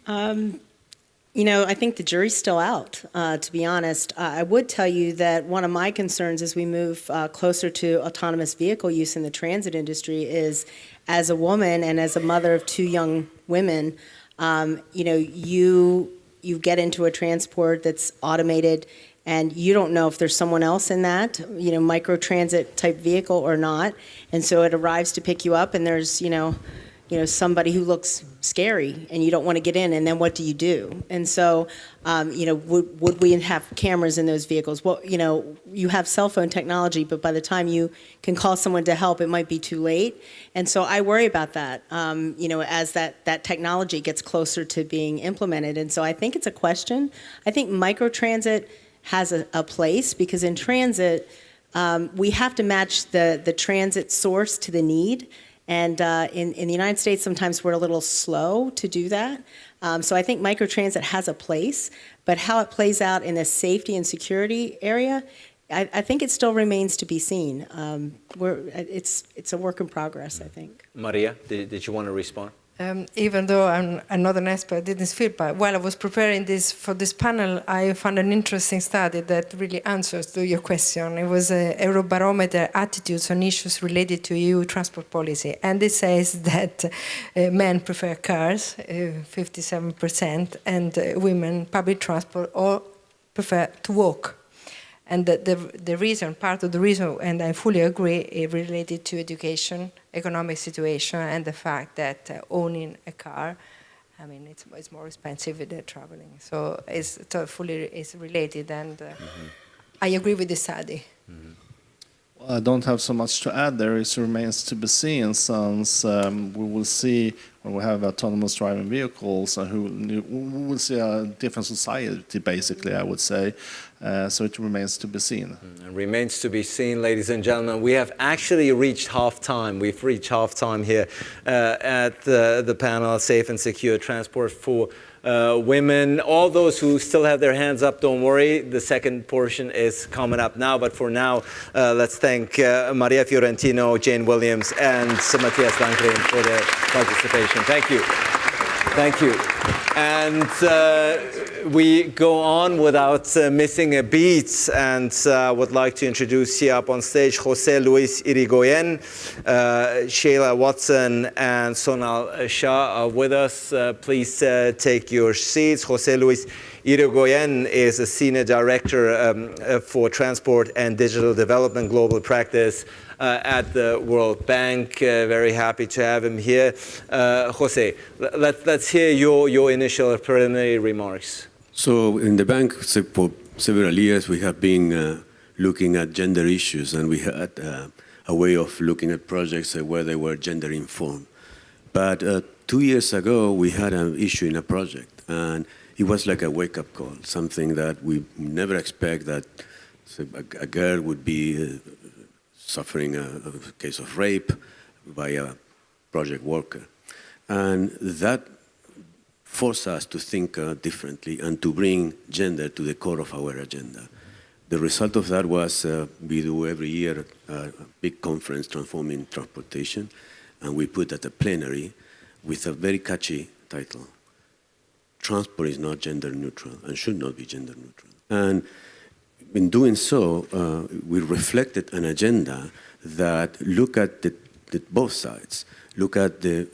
You know, I think the jury's still out, to be honest. I would tell you that one of my concerns as we move closer to autonomous vehicle use in the transit industry is, as a woman and as a mother of two young women, you know, you get into a transport that's automated and you don't know if there's someone else in that, you know, microtransit type vehicle or not. And so it arrives to pick you up and there's, you know, somebody who looks scary and you don't want to get in, and then what do you do? And so, you know, would we have cameras in those vehicles? Well, you know, you have cell phone technology, but by the time you can call someone to help, it might be too late. And so I worry about that, you know, as that technology gets closer to being implemented. And so I think it's a question. I think microtransit has a place because in transit, we have to match the transit source to the need. And in the United States, sometimes we're a little slow to do that. So I think microtransit has a place, but how it plays out in the safety and security area, I think it still remains to be seen. It's a work in progress, I think. Maria, did you want to respond? Even though I'm not an expert in this field, but while I was preparing for this panel, I found an interesting study that really answers to your question. It was a Eurobarometer attitudes on issues related to EU transport policy, and it says that men prefer cars, 57%, and women public transport or prefer to walk. And the reason, part of the reason, and I fully agree, is related to education, economic situation, and the fact that owning a car, I mean, it's more expensive than traveling. So it's related, and I agree with the study. Well, I don't have so much to add there. It remains to be seen, since we will see when we have autonomous driving vehicles, we will see a different society, basically, I would say. So it remains to be seen. It remains to be seen, ladies and gentlemen. We have actually reached halftime. We've reached halftime here at the panel, Safe and Secure Transport for Women. All those who still have their hands up, don't worry. The second portion is coming up now. But for now, let's thank Maria Fiorentino, Jane Williams, and Matthias Landgren for their participation. Thank you. Thank you. And we go on without missing a beat, and would like to introduce here up on stage Jose Luis Irigoyen, Shayla Watson, and Sonal Shah are with us. Please take your seats. Jose Luis Irigoyen is a Senior Director for Transport and Digital Development Global Practice at the World Bank. Very happy to have him here. Jose, let's hear your initial preliminary remarks. So in the bank, for several years, we have been looking at gender issues, and we had a way of looking at projects where they were gender informed. But 2 years ago, we had an issue in a project, and it was like a wake-up call, something that we never expect, that a girl would be suffering a case of rape by a project worker. And that forced us to think differently and to bring gender to the core of our agenda. The result of that was we do every year a big conference, Transforming Transportation, and we put at a plenary with a very catchy title. Transport is not gender neutral and should not be gender neutral. And in doing so, we reflected an agenda that look at both sides, look at the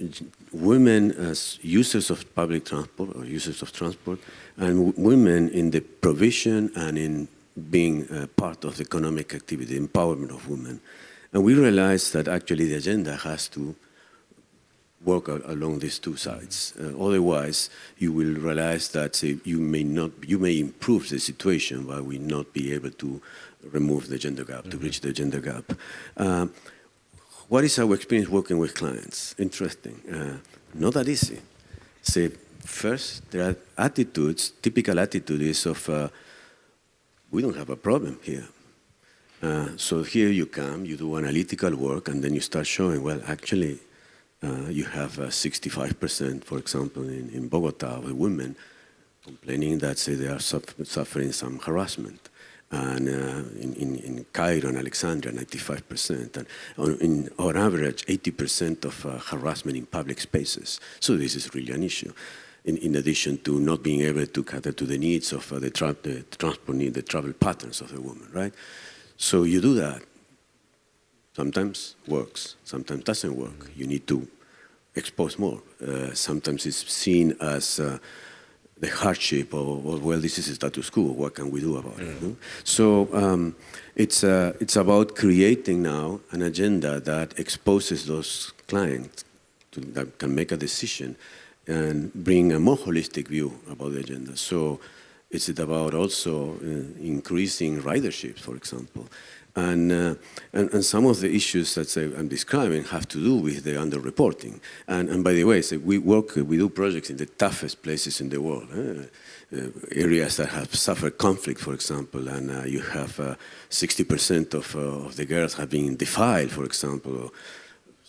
women as users of public transport or users of transport, and women in the provision and in being part of the economic activity, empowerment of women. And we realized that actually the agenda has to work along these two sides. Otherwise, you will realize that you may improve the situation, but will not be able to remove the gender gap, to bridge the gender gap. What is our experience working with clients? Interesting. Not that easy. First, there are attitudes, typical attitudes of, we don't have a problem here. So here you come, you do analytical work, and then you start showing, well, actually, you have 65%, for example, in Bogota, of women complaining that, say, they are suffering some harassment. And in Cairo and Alexandria, 95%. And on average, 80% of harassment in public spaces. So this is really an issue. In addition to not being able to cater to the needs of the transport need, the travel patterns of the woman, right? So you do that. Sometimes works, sometimes doesn't work. You need to expose more. Sometimes it's seen as the hardship, or well, this is a status quo. What can we do about it? No? So it's about creating now an agenda that exposes those clients that can make a decision and bring a more holistic view about the agenda. So it's about also increasing ridership, for example. And some of the issues that I'm describing have to do with the underreporting. And by the way, we do projects in the toughest places in the world, areas that have suffered conflict, for example, and you have 60% of the girls have been defiled, for example, or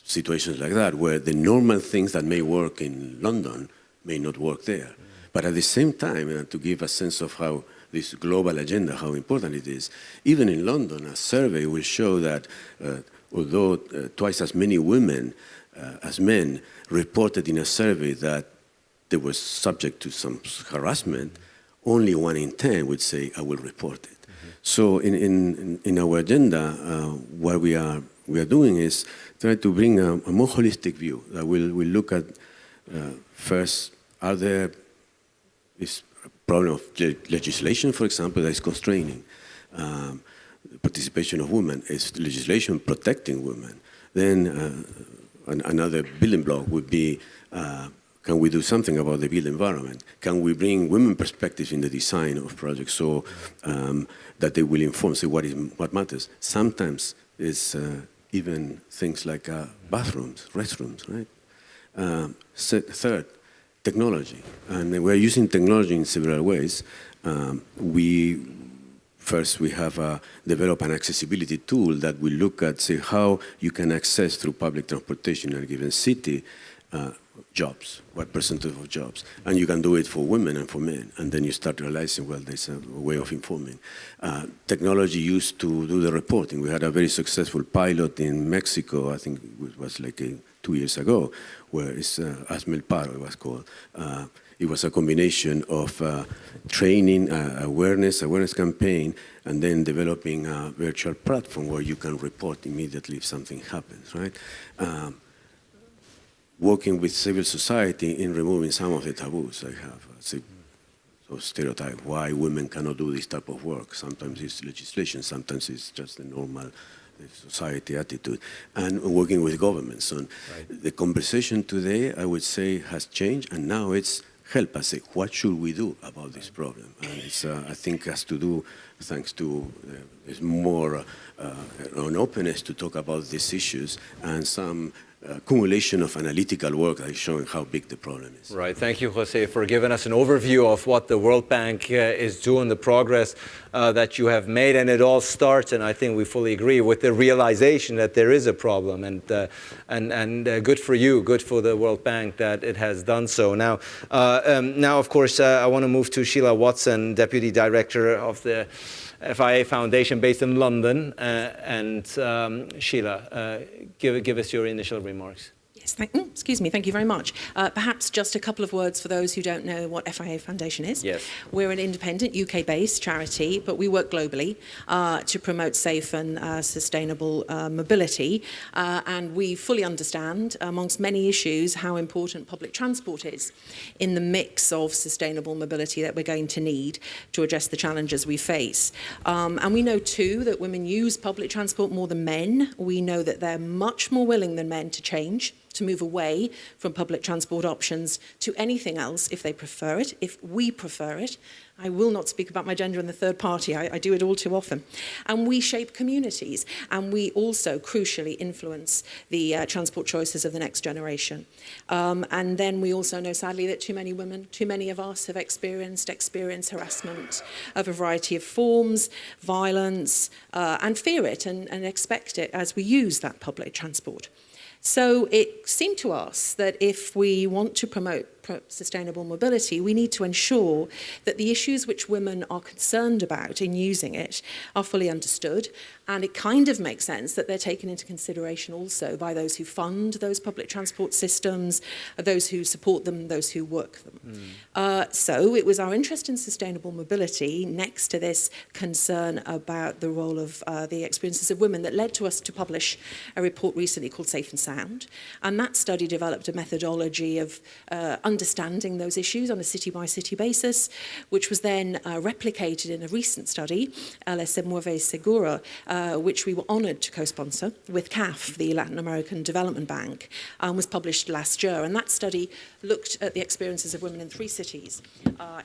situations like that, where the normal things that may work in London may not work there. But at the same time, to give a sense of how this global agenda, how important it is. Even in London, a survey will show that although twice as many women as men reported in a survey that they were subject to some harassment, only 1 in 10 would say, I will report it. Mm-hmm. So in our agenda, what we are doing is try to bring a more holistic view. We'll look at, first, are there problem of legislation, for example, that is constraining participation of women. Is legislation protecting women? Then another building block would be, can we do something about the built environment? Can we bring women perspectives in the design of projects so that they will inform, say, what matters? Sometimes it's even things like bathrooms, restrooms, right? Third, technology, and we're using technology in several ways. We have developed an accessibility tool that will look at, say, how you can access through public transportation in a given city jobs, what percentage of jobs. And you can do it for women and for men. And then you start realizing, well, there's a way of informing. Technology used to do the reporting. We had a very successful pilot in Mexico, I think it was like 2 years ago, where it's Hazme el Paro, it was called. It was a combination of training, awareness campaign, and then developing a virtual platform where you can report immediately if something happens, right? Working with civil society in removing some of the taboos I have. so stereotype why women cannot do this type of work. Sometimes it's legislation, sometimes it's just the normal society attitude, and working with governments. So the conversation today, I would say, has changed, and now it's help us say, what should we do about this problem? And it's, I think, has to do, thanks to, there's more an openness to talk about these issues, and some accumulation of analytical work that is showing how big the problem is. Right. Thank you, Jose, for giving us an overview of what the World Bank is doing, the progress that you have made. And it all starts, and I think we fully agree, with the realization that there is a problem. And good for you, good for the World Bank that it has done so. Now, of course, I want to move to Sheila Watson, Deputy Director of the FIA Foundation based in London. Sheila, give us your initial remarks. Yes, excuse me, thank you very much. Perhaps just a couple of words for those who don't know what FIA Foundation is. Yes. We're an independent UK-based charity, but we work globally to promote safe and sustainable mobility. And we fully understand, amongst many issues, how important public transport is in the mix of sustainable mobility that we're going to need to address the challenges we face. And we know, too, that women use public transport more than men. We know that they're much more willing than men to change, to move away from public transport options to anything else if they prefer it, if we prefer it. I will not speak about my gender in the third party. I do it all too often. And we shape communities, and we also, crucially, influence the transport choices of the next generation. And then we also know, sadly, that too many women, too many of us have experienced harassment of a variety of forms, violence, and fear it and expect it as we use that public transport. So it seemed to us that if we want to promote sustainable mobility, we need to ensure that the issues which women are concerned about in using it are fully understood. And it kind of makes sense that they're taken into consideration also by those who fund those public transport systems, those who support them, those who work them. So it was our interest in sustainable mobility, next to this concern about the role of the experiences of women, that led to us to publish a report recently called Safe and Sound. And that study developed a methodology of understanding those issues on a city-by-city basis, which was then replicated in a recent study, La Se Mueve Segura, which we were honoured to co-sponsor with CAF, the Latin American Development Bank, was published last year. And that study looked at the experiences of women in 3 cities,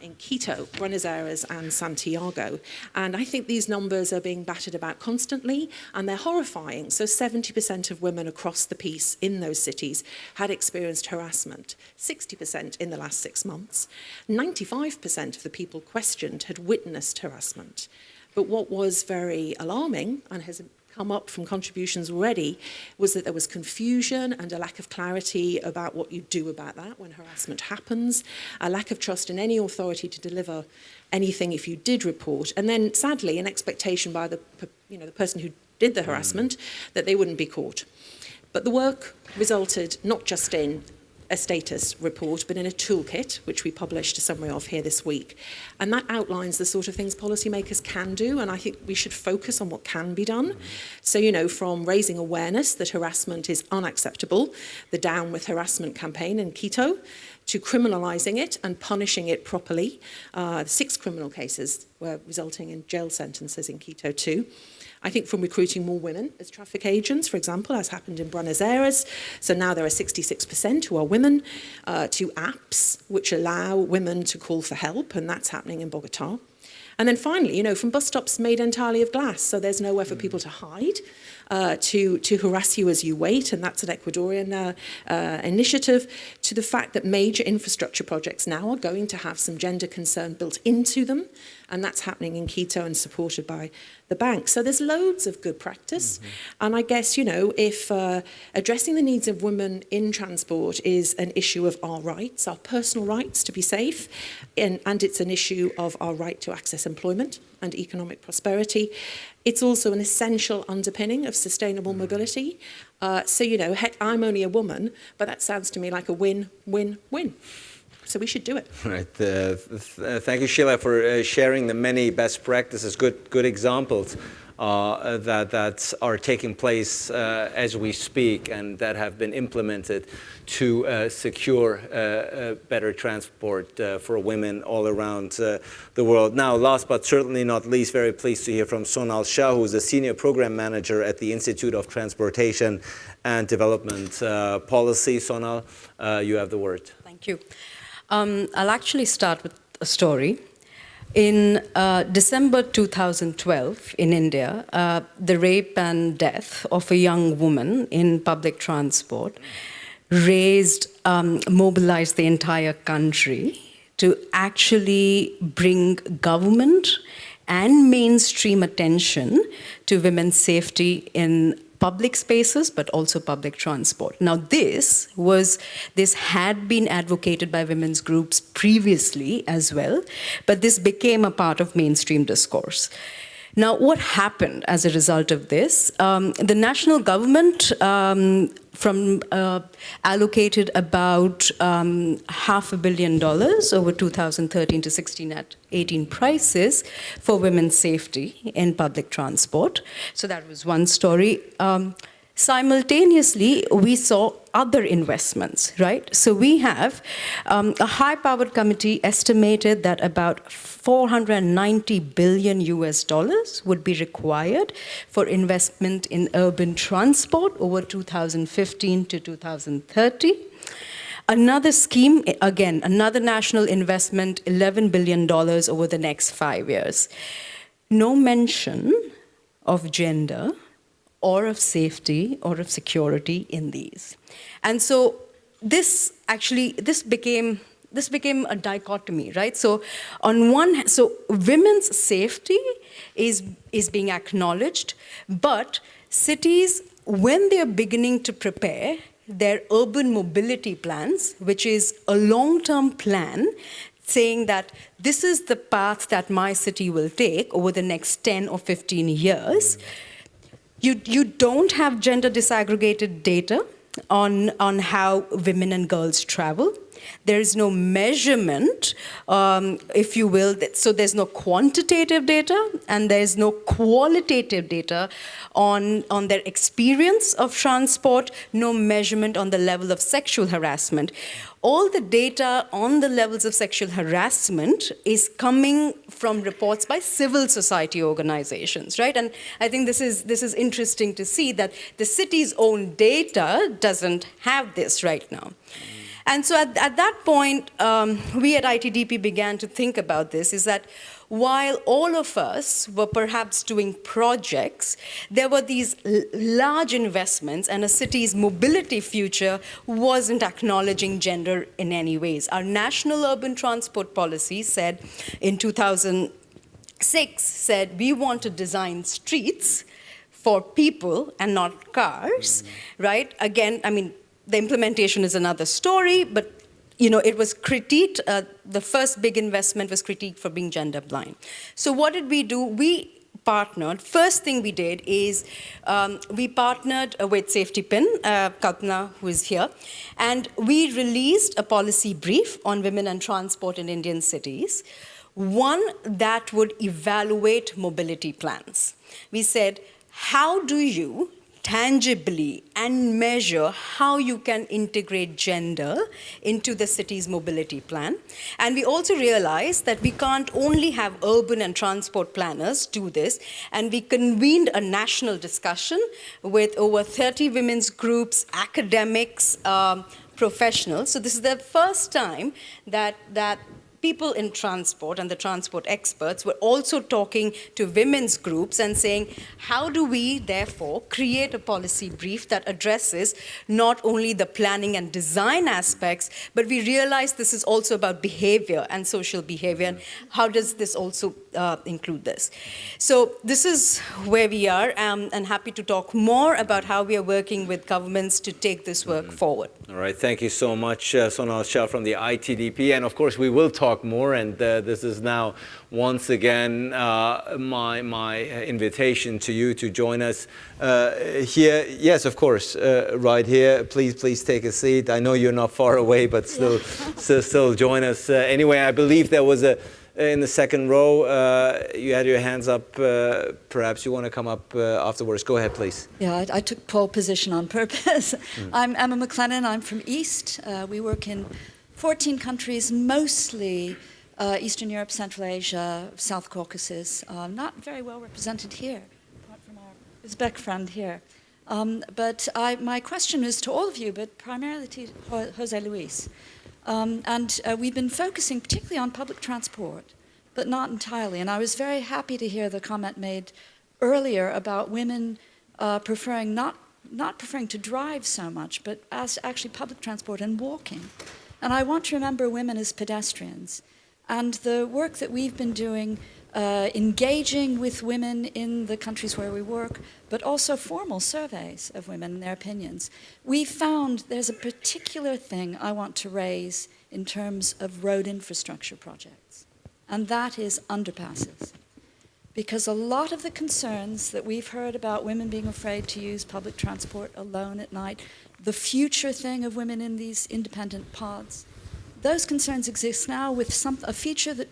in Quito, Buenos Aires and Santiago. And I think these numbers are being battered about constantly, and they're horrifying. So 70% of women across the piece in those cities had experienced harassment, 60% in the last 6 months. 95% of the people questioned had witnessed harassment. But what was very alarming, and has come up from contributions already, was that there was confusion and a lack of clarity about what you do about that when harassment happens, a lack of trust in any authority to deliver anything if you did report, and then sadly an expectation by the person who did the harassment that they wouldn't be caught. But the work resulted not just in a status report, but in a toolkit, which we published a summary of here this week. And that outlines the sort of things policymakers can do, and I think we should focus on what can be done. So, from raising awareness that harassment is unacceptable, the Down with Harassment campaign in Quito, to criminalising it and punishing it properly. 6 criminal cases were resulting in jail sentences in Quito too. I think from recruiting more women as traffic agents, for example, as happened in Buenos Aires. So now there are 66% who are women, to apps which allow women to call for help, and that's happening in Bogota. And then finally, from bus stops made entirely of glass, so there's nowhere for people to hide, to harass you as you wait, and that's an Ecuadorian initiative, to the fact that major infrastructure projects now are going to have some gender concern built into them, and that's happening in Quito and supported by the bank. So there's loads of good practice. And I guess, if addressing the needs of women in transport is an issue of our rights, our personal rights to be safe, and it's an issue of our right to access employment and economic prosperity, it's also an essential underpinning of sustainable mobility. So, heck, I'm only a woman, but that sounds to me like a win-win-win. So we should do it. Right. Thank you, Sheila, for sharing the many best practices, good examples. that are taking place as we speak and that have been implemented to secure better transport for women all around the world. Now, last but certainly not least, very pleased to hear from Sonal Shah, who is a Senior Program Manager at the Institute of Transportation and Development Policy. Sonal, you have the word. Thank you. I'll actually start with a story. In December 2012 in India, the rape and death of a young woman in public transport mobilized the entire country to actually bring government and mainstream attention to women's safety in public spaces, but also public transport. Now, this had been advocated by women's groups previously as well, but this became a part of mainstream discourse. Now, what happened as a result of this? The national government allocated about $500 million over 2013 to 16 at 18 prices for women's safety in public transport. So that was one story. Simultaneously, we saw other investments, right? So we have a high-powered committee estimated that about $490 billion would be required for investment in urban transport over 2015 to 2030. Another scheme, again, another national investment, $11 billion over the next 5 years. No mention of gender or of safety or of security in these. And so this became a dichotomy, right? So on one hand, so women's safety is being acknowledged, but cities, when they're beginning to prepare their urban mobility plans, which is a long-term plan, saying that this is the path that my city will take over the next 10 or 15 years, you don't have gender disaggregated data on how women and girls travel. There is no measurement, if you will, so there's no quantitative data and there's no qualitative data on their experience of transport, no measurement on the level of sexual harassment. All the data on the levels of sexual harassment is coming from reports by civil society organizations, right? And I think this is interesting to see that the city's own data doesn't have this right now. And so at that point, we at ITDP began to think about this, is that while all of us were perhaps doing projects, there were these large investments and a city's mobility future wasn't acknowledging gender in any ways. Our national urban transport policy said in 2006, said we want to design streets for people and not cars, right? Again, I mean, the implementation is another story, but it was critiqued. The first big investment was critiqued for being gender blind. So what did we do? We partnered. First thing we did is we partnered with Safety Pin, Kalpana, who is here, and we released a policy brief on women and transport in Indian cities, one that would evaluate mobility plans. We said, how do you tangibly and measure how you can integrate gender into the city's mobility plan? And we also realized that we can't only have urban and transport planners do this, and we convened a national discussion with over 30 women's groups, academics, professionals. So this is the first time that people in transport and the transport experts were also talking to women's groups and saying, how do we therefore create a policy brief that addresses not only the planning and design aspects, but we realize this is also about behavior and social behavior, and how does this also include this? So this is where we are, and happy to talk more about how we are working with governments to take this work forward. All right, thank you so much, Sonal Shah from the ITDP, and of course we will talk more, and this is now once again my invitation to you to join us here. Yes, of course, right here. Please take a seat. I know you're not far away, but still join us. Anyway, I believe there was a in the second row, you had your hands up. Perhaps you want to come up afterwards. Go ahead, please. Yeah, I took pole position on purpose. I'm Emma McLennan. I'm from East. We work in 14 countries, mostly Eastern Europe, Central Asia, South Caucasus. Not very well represented here, apart from our Uzbek friend here. But my question is to all of you, but primarily to Jose Luis. We've been focusing particularly on public transport, but not entirely. And I was very happy to hear the comment made earlier about women preferring not preferring to drive so much, but as actually public transport and walking. And I want to remember women as pedestrians. And the work that we've been doing, engaging with women in the countries where we work, but also formal surveys of women and their opinions, we found there's a particular thing I want to raise in terms of road infrastructure projects, and that is underpasses. Because a lot of the concerns that we've heard about women being afraid to use public transport alone at night, the future thing of women in these independent pods, those concerns exist now with a feature that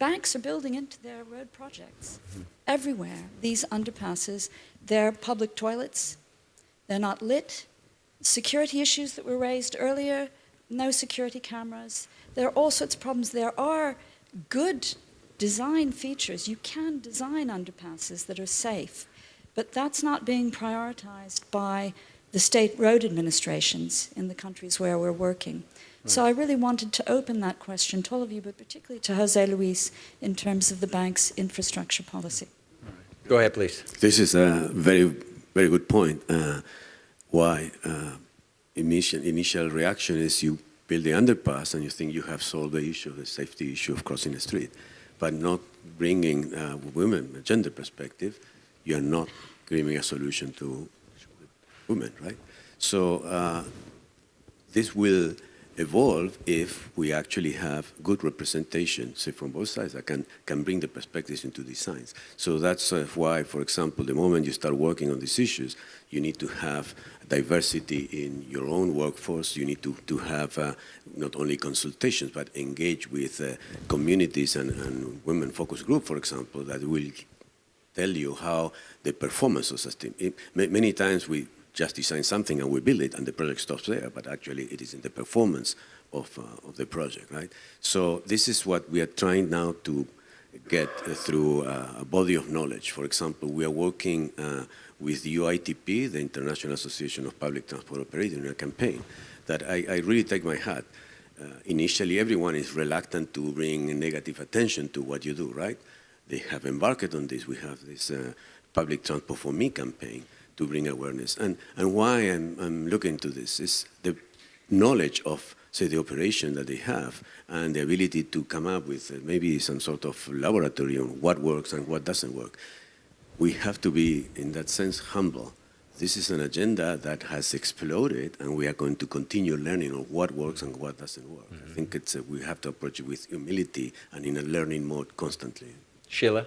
banks are building into their road projects. Everywhere, these underpasses, they're public toilets, they're not lit, security issues that were raised earlier, no security cameras. There are all sorts of problems. There are good design features. You can design underpasses that are safe, but that's not being prioritized by the state road administrations in the countries where we're working. So I really wanted to open that question to all of you, but particularly to Jose Luis in terms of the bank's infrastructure policy. Go ahead, please. This is a very, very good point. Why initial reaction is you build the underpass and you think you have solved the issue, the safety issue of crossing the street, but not bringing women, a gender perspective, you're not giving a solution to women, right? So this will evolve if we actually have good representation, say from both sides, that can bring the perspectives into designs. So that's why, for example, the moment you start working on these issues, you need to have diversity in your own workforce. You need to have not only consultations, but engage with communities and women focus group, for example, that will tell you how the performance of system. Many times we just design something and we build it and the project stops there, but actually it is in the performance of the project, right? So this is what we are trying now to get through a body of knowledge. For example, we are working with the UITP, the International Association of Public Transport Operators, in a campaign that I really take my hat. Initially, everyone is reluctant to bring negative attention to what you do, right? They have embarked on this. We have this Public Transport for Me campaign to bring awareness. And why I'm looking to this is the knowledge of, say, the operation that they have and the ability to come up with maybe some sort of laboratory on what works and what doesn't work. We have to be, in that sense, humble. This is an agenda that has exploded, and we are going to continue learning on what works and what doesn't work. I think we have to approach it with humility and in a learning mode constantly. Sheila?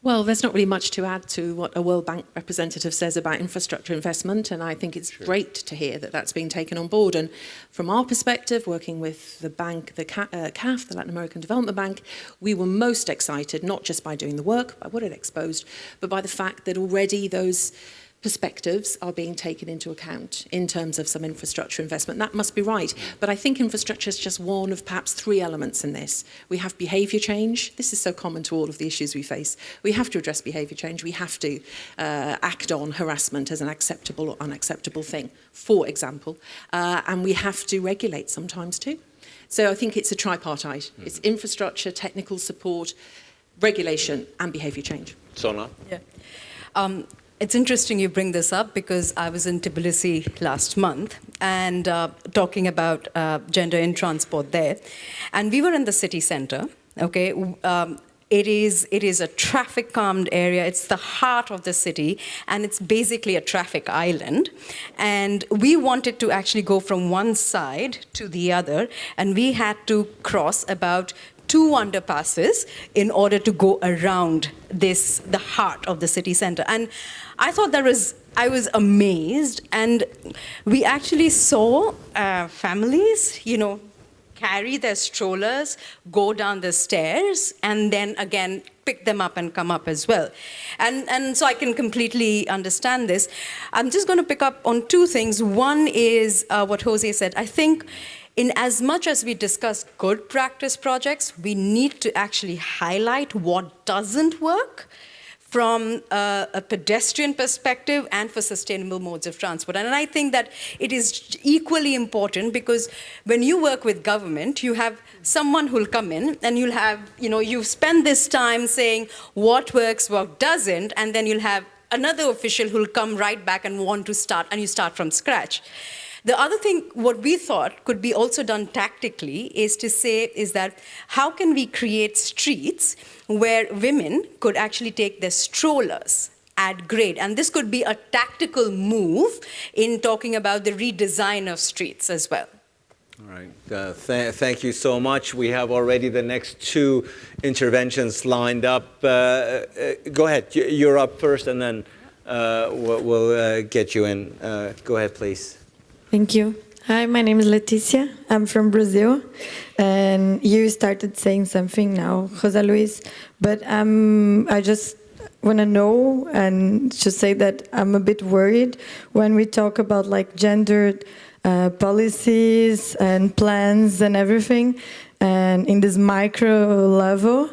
Well, there's not really much to add to what a World Bank representative says about infrastructure investment, and I think it's great to hear that that's being taken on board. And from our perspective, working with the bank, the CAF, the Latin American Development Bank, we were most excited, not just by doing the work, by what it exposed, but by the fact that already those perspectives are being taken into account in terms of some infrastructure investment. That must be right. But I think infrastructure is just one of perhaps three elements in this. We have behaviour change. This is so common to all of the issues we face. We have to address behaviour change. We have to act on harassment as an acceptable or unacceptable thing, for example. And we have to regulate sometimes too. So I think it's a tripartite. It's infrastructure, technical support, regulation, and behaviour change. Sona? Yeah. It's interesting you bring this up because I was in Tbilisi last month and talking about gender in transport there. And we were in the city center, okay? It is a traffic calmed area. It's the heart of the city, and it's basically a traffic island. And we wanted to actually go from one side to the other, and we had to cross about 2 underpasses in order to go around the heart of the city center. And I thought I was amazed, and we actually saw families, carry their strollers, go down the stairs, and then again pick them up and come up as well. And so I can completely understand this. I'm just going to pick up on two things. One is what Jose said. I think in as much as we discuss good practice projects, we need to actually highlight what doesn't work from a pedestrian perspective and for sustainable modes of transport. And I think that it is equally important because when you work with government, you have someone who'll come in and you'll have, you spend this time saying what works, what doesn't, and then you'll have another official who'll come right back and want to start, and you start from scratch. The other thing, what we thought could be also done tactically is that how can we create streets where women could actually take their strollers at grade? And this could be a tactical move in talking about the redesign of streets as well. All right. Thank you so much. We have already the next two interventions lined up. Go ahead. You're up first, and then we'll get you in. Go ahead, please. Thank you. Hi, my name is Leticia. I'm from Brazil. And you started saying something now, Jose Luis. But I just want to know and to say that I'm a bit worried when we talk about like gendered policies and plans and everything, and in this macro level,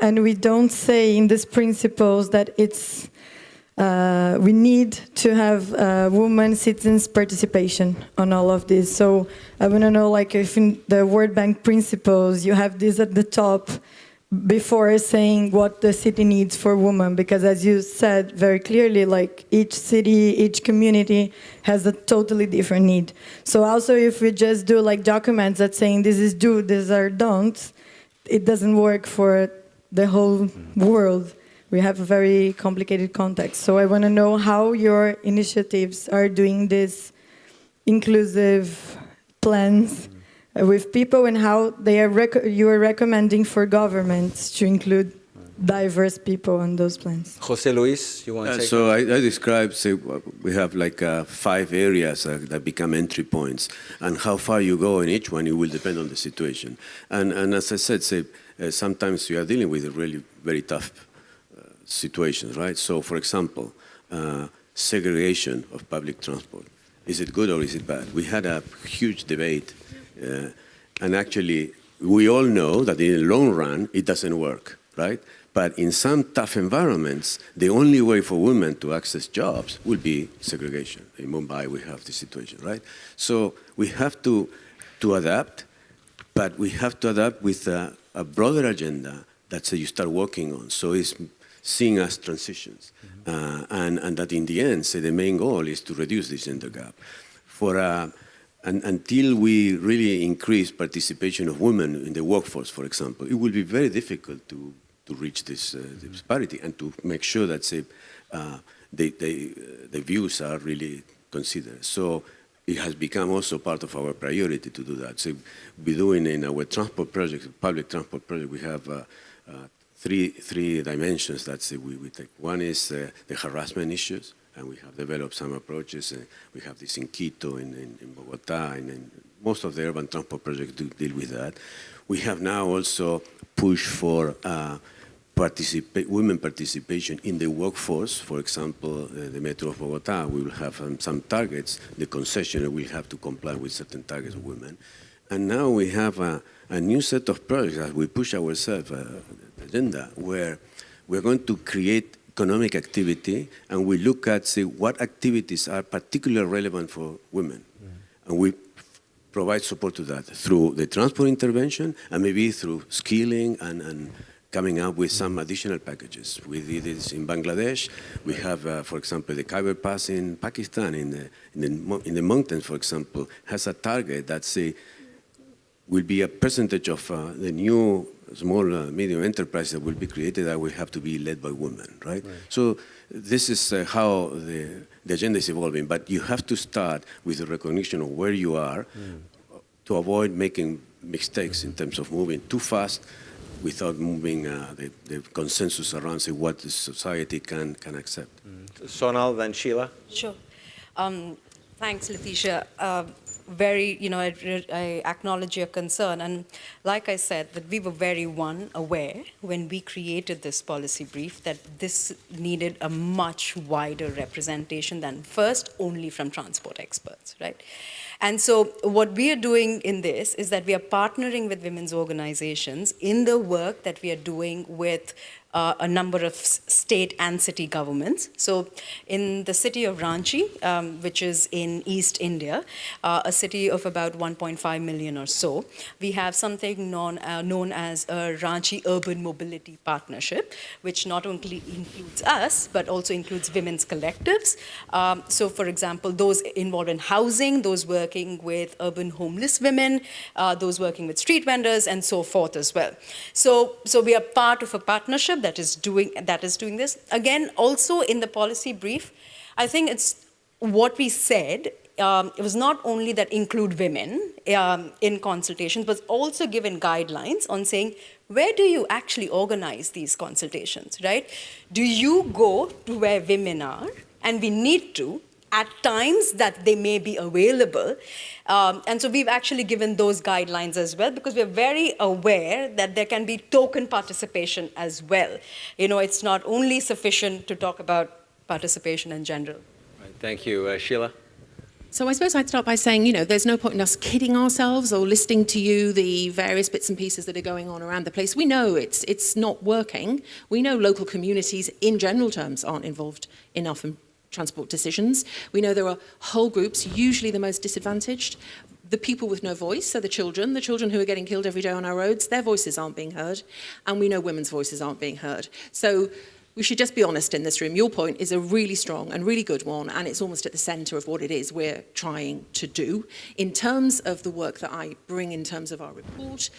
and we don't say in these principles that it's we need to have women citizens participation on all of this. So I want to know, like, if in the World Bank principles you have this at the top before saying what the city needs for women, because as you said very clearly, like each city, each community has a totally different need. So also if we just do like documents that saying this is do, these are don't, it doesn't work for the whole world. We have a very complicated context. So I want to know how your initiatives are doing this inclusive plans with people, and how they are you are recommending for governments to include diverse people on those plans. Jose Luis, you want to take So I described, say, we have like 5 areas that become entry points, and how far you go in each one, it will depend on the situation. And as I said, say, sometimes you are dealing with really very tough situations, right? So, for example, segregation of public transport. Is it good or is it bad? We had a huge debate, and actually, we all know that in the long run, it doesn't work, right? But in some tough environments, the only way for women to access jobs will be segregation. In Mumbai, we have this situation, right? So we have to adapt, but we have to adapt with a broader agenda that you start working on. So it's seeing as transitions, and that in the end, the main goal is to reduce this gender gap. Until we really increase participation of women in the workforce, for example, it will be very difficult to reach this parity and to make sure that the views are really considered. So it has become also part of our priority to do that. So we're doing in our transport project, public transport project, we have three dimensions that we take. One is the harassment issues, and we have developed some approaches. We have this in Quito, in Bogota, and most of the urban transport projects do deal with that. We have now also pushed for women participation in the workforce. For example, the Metro of Bogota, we will have some targets. The concessionaire will have to comply with certain targets of women. And now we have a new set of projects as we push ourselves agenda, where we're going to create economic activity, and we look at, what activities are particularly relevant for women. And we provide support to that through the transport intervention, and maybe through skilling and coming up with some additional packages. We did this in Bangladesh. We have, for example, the Khyber Pass in Pakistan, in the mountains, for example, has a target that will be a percentage of the new small, medium enterprises that will be created that will have to be led by women, right? So this is how the agenda is evolving, but you have to start with the recognition of where you are to avoid making mistakes in terms of moving too fast without moving the consensus around what the society can accept. Sonal, then Sheila. Sure. Thanks, Leticia. very, I acknowledge your concern. And like I said, that we were very aware when we created this policy brief that this needed a much wider representation than first only from transport experts, right? And so what we are doing in this is that we are partnering with women's organizations in the work that we are doing with a number of state and city governments. So in the city of Ranchi, which is in East India, a city of about 1.5 million or so, we have something known as a Ranchi Urban Mobility Partnership, which not only includes us, but also includes women's collectives. So for example, those involved in housing, those working with urban homeless women, those working with street vendors, and so forth as well. So we are part of a partnership that is doing this. Again, also in the policy brief, I think it's what we said. It was not only that include women in consultations, but also given guidelines on saying, where do you actually organize these consultations, right? Do you go to where women are? And we need to, at times that they may be available. And so we've actually given those guidelines as well, because we're very aware that there can be token participation as well. It's not only sufficient to talk about participation in general. Right, thank you. Sheila? So I suppose I'd start by saying, there's no point in us kidding ourselves or listening to you, the various bits and pieces that are going on around the place. We know it's not working. We know local communities in general terms aren't involved enough in transport decisions. We know there are whole groups, usually the most disadvantaged, the people with no voice, so the children who are getting killed every day on our roads, their voices aren't being heard, and we know women's voices aren't being heard. So we should just be honest in this room. Your point is a really strong and really good one, and it's almost at the centre of what it is we're trying to do. In terms of the work that I bring in terms of our report,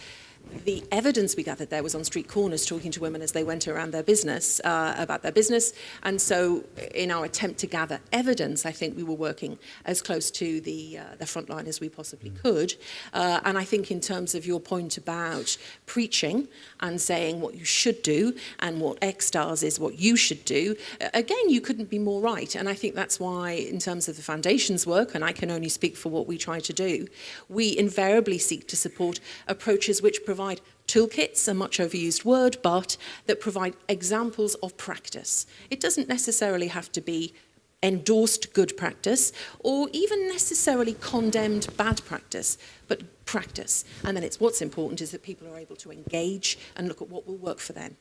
the evidence we gathered there was on street corners talking to women as they went around their business, about their business. And so in our attempt to gather evidence, I think we were working as close to the front line as we possibly could. And I think in terms of your point about preaching and saying what you should do and what X-Stars is what you should do, again, you couldn't be more right. And I think that's why in terms of the Foundation's work, and I can only speak for what we try to do, we invariably seek to support approaches which provide toolkits, a much overused word, but that provide examples of practice. It doesn't necessarily have to be endorsed good practice or even necessarily condemned bad practice, but practice. And then what's important is that people are able to engage and look at what will work for them.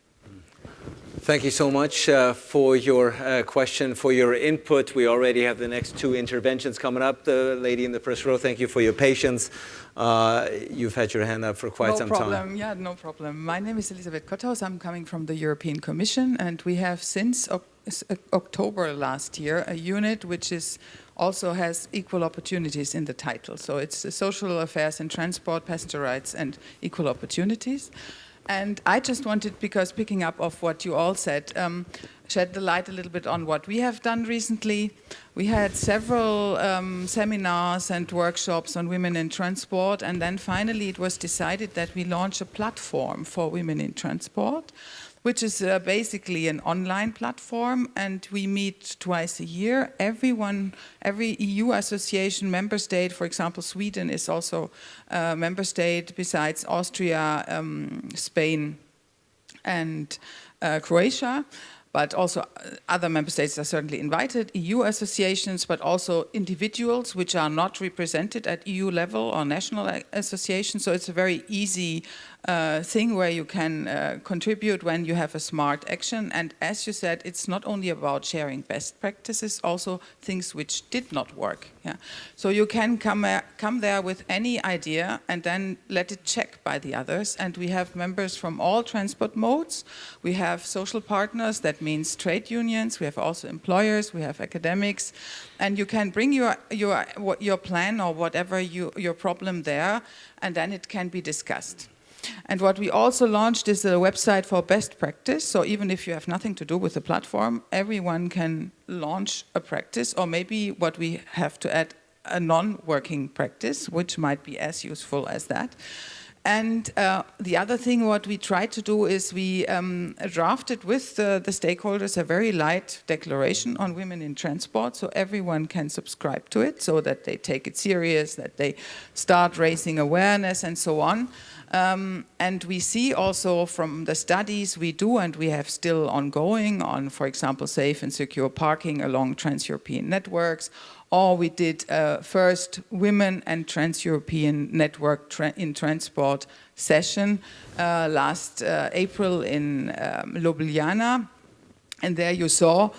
Thank you so much for your question, for your input. We already have the next two interventions coming up. The lady in the first row, thank you for your patience. You've had your hand up for quite some time. Yeah, no problem. My name is Elisabeth Kotthaus. I'm coming from the European Commission, and we have since October last year a unit which also has equal opportunities in the title. So it's social affairs and transport, passenger rights and equal opportunities. And I just wanted, because picking up of what you all said, shed the light a little bit on what we have done recently. We had several seminars and workshops on women in transport, and then finally it was decided that we launch a platform for women in transport, which is basically an online platform, and we meet twice a year. Every EU association member state, for example, Sweden is also a member state besides Austria, Spain, and Croatia. But also other member states are certainly invited, EU associations, but also individuals which are not represented at EU level or national associations. So it's a very easy thing where you can contribute when you have a smart action. And as you said, it's not only about sharing best practices, also things which did not work. Yeah. So you can come there with any idea and then let it check by the others. And we have members from all transport modes. We have social partners, that means trade unions. We have also employers. We have academics. And you can bring your plan or whatever your problem there, and then it can be discussed. And what we also launched is a website for best practice. So even if you have nothing to do with the platform, everyone can launch a practice, or maybe what we have to add, a non-working practice, which might be as useful as that. And the other thing what we tried to do is we drafted with the stakeholders a very light declaration on women in transport, so everyone can subscribe to it, so that they take it serious, that they start raising awareness and so on. And we see also from the studies we do, and we have still ongoing on, for example, safe and secure parking along trans-European networks, or we did first Women and Trans-European Network in Transport session last April in Ljubljana. And there you saw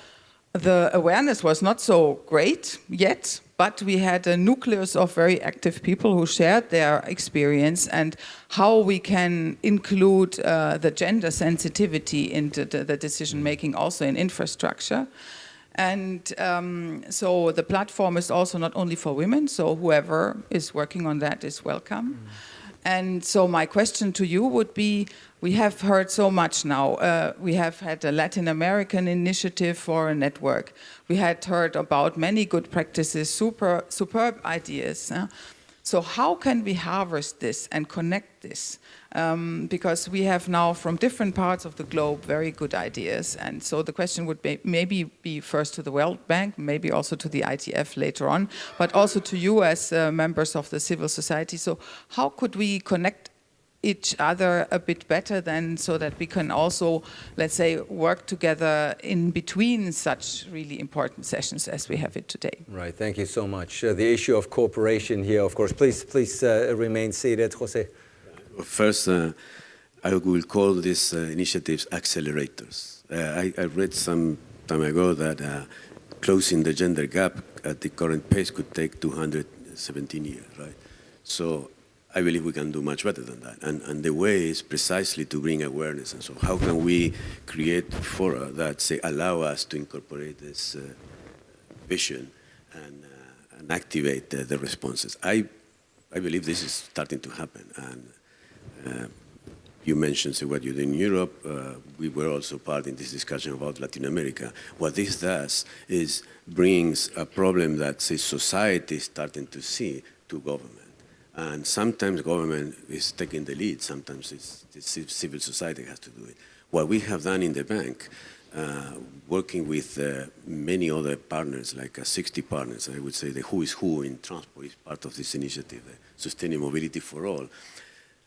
the awareness was not so great yet, but we had a nucleus of very active people who shared their experience and how we can include the gender sensitivity into the decision making also in infrastructure. And so the platform is also not only for women, so whoever is working on that is welcome. And so my question to you would be, we have heard so much now. We have had a Latin American initiative for a network. We had heard about many good practices, superb ideas. So how can we harvest this and connect this? Because we have now from different parts of the globe very good ideas. And so the question would maybe be first to the World Bank, maybe also to the ITF later on, but also to you as members of the civil society. So how could we connect each other a bit better then, so that we can also, let's say, work together in between such really important sessions as we have it today? Right, thank you so much. The issue of cooperation here, of course. Please remain seated, Jose. First, I will call these initiatives accelerators. I read some time ago that closing the gender gap at the current pace could take 217 years, right? So I believe we can do much better than that. And the way is precisely to bring awareness. And so how can we create fora that, say, allow us to incorporate this vision and activate the responses? I believe this is starting to happen. And you mentioned what you do in Europe. We were also part in this discussion about Latin America. What this does is brings a problem that, say, society is starting to see to government. And sometimes government is taking the lead, sometimes it's civil society has to do it. What we have done in the bank, working with many other partners, like 60 partners, I would say the who is who in transport is part of this initiative, Sustainable Mobility for All,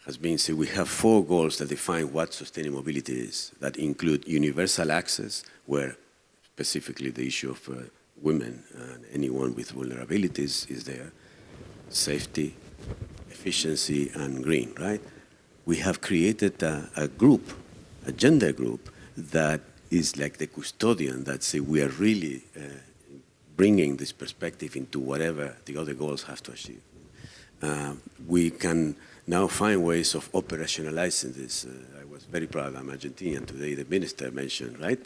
has been, so we have 4 goals that define what sustainable mobility is, that include universal access, where specifically the issue of women and anyone with vulnerabilities is there, safety, efficiency, and green, right? We have created a group, a gender group, that is like the custodian that say we are really bringing this perspective into whatever the other goals have to achieve. We can now find ways of operationalizing this. I was very proud, I'm Argentinian today, the minister mentioned, right?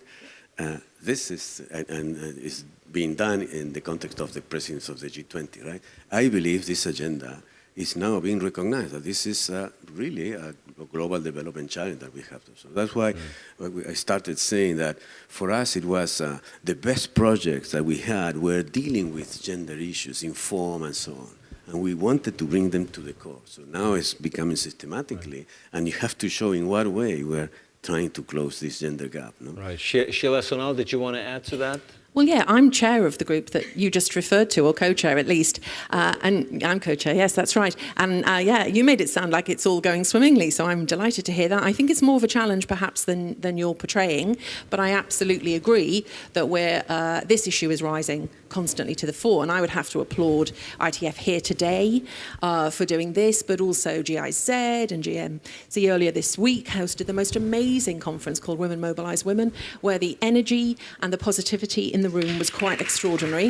This is, and is being done in the context of the presidents of the G20, right? I believe this agenda is now being recognized, that this is really a global development challenge that we have. So that's why I started saying that for us it was the best projects that we had were dealing with gender issues in form and so on. And we wanted to bring them to the core. So now it's becoming systematically, and you have to show in what way we're trying to close this gender gap. No? Right. Sheila Sonal, did you want to add to that? Well, yeah, I'm chair of the group that you just referred to, or co-chair at least. And I'm co-chair, yes, that's right. And yeah, you made it sound like it's all going swimmingly, so I'm delighted to hear that. I think it's more of a challenge perhaps than you're portraying, but I absolutely agree that this issue is rising constantly to the fore, and I would have to applaud ITF here today for doing this, but also GIZ and GMC earlier this week hosted the most amazing conference called Women Mobilise Women, where the energy and the positivity in the room was quite extraordinary.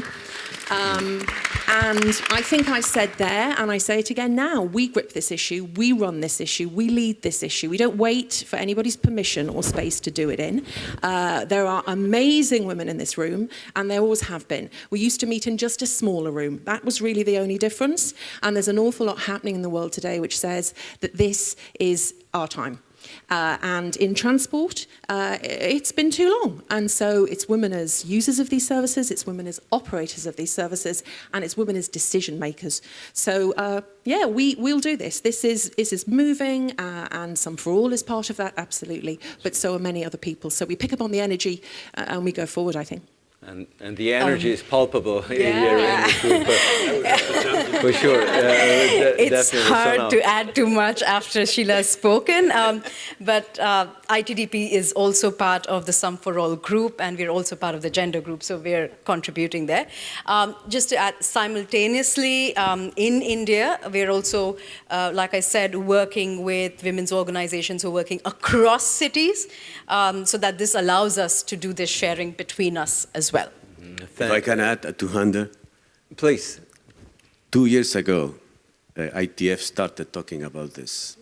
And I think I said there, and I say it again now, we grip this issue, we run this issue, we lead this issue. We don't wait for anybody's permission or space to do it in. There are amazing women in this room, and there always have been. We used to meet in just a smaller room. That was really the only difference. And there's an awful lot happening in the world today which says that this is our time. And in transport, it's been too long. And so it's women as users of these services, it's women as operators of these services, and it's women as decision makers. So yeah, we'll do this. This is moving, and Some for All is part of that, absolutely. But so are many other people. So we pick up on the energy and we go forward, I think. And the energy is palpable here in this group, for sure. It's hard to add too much after Sheila has spoken, but ITDP is also part of the Some for All group, and we're also part of the gender group, so we're contributing there. Just to add, simultaneously, in India, we're also, like I said, working with women's organizations who are working across cities, so that this allows us to do this sharing between us as well. If I can add to Handa. Please. 2 years ago, ITF started talking about this.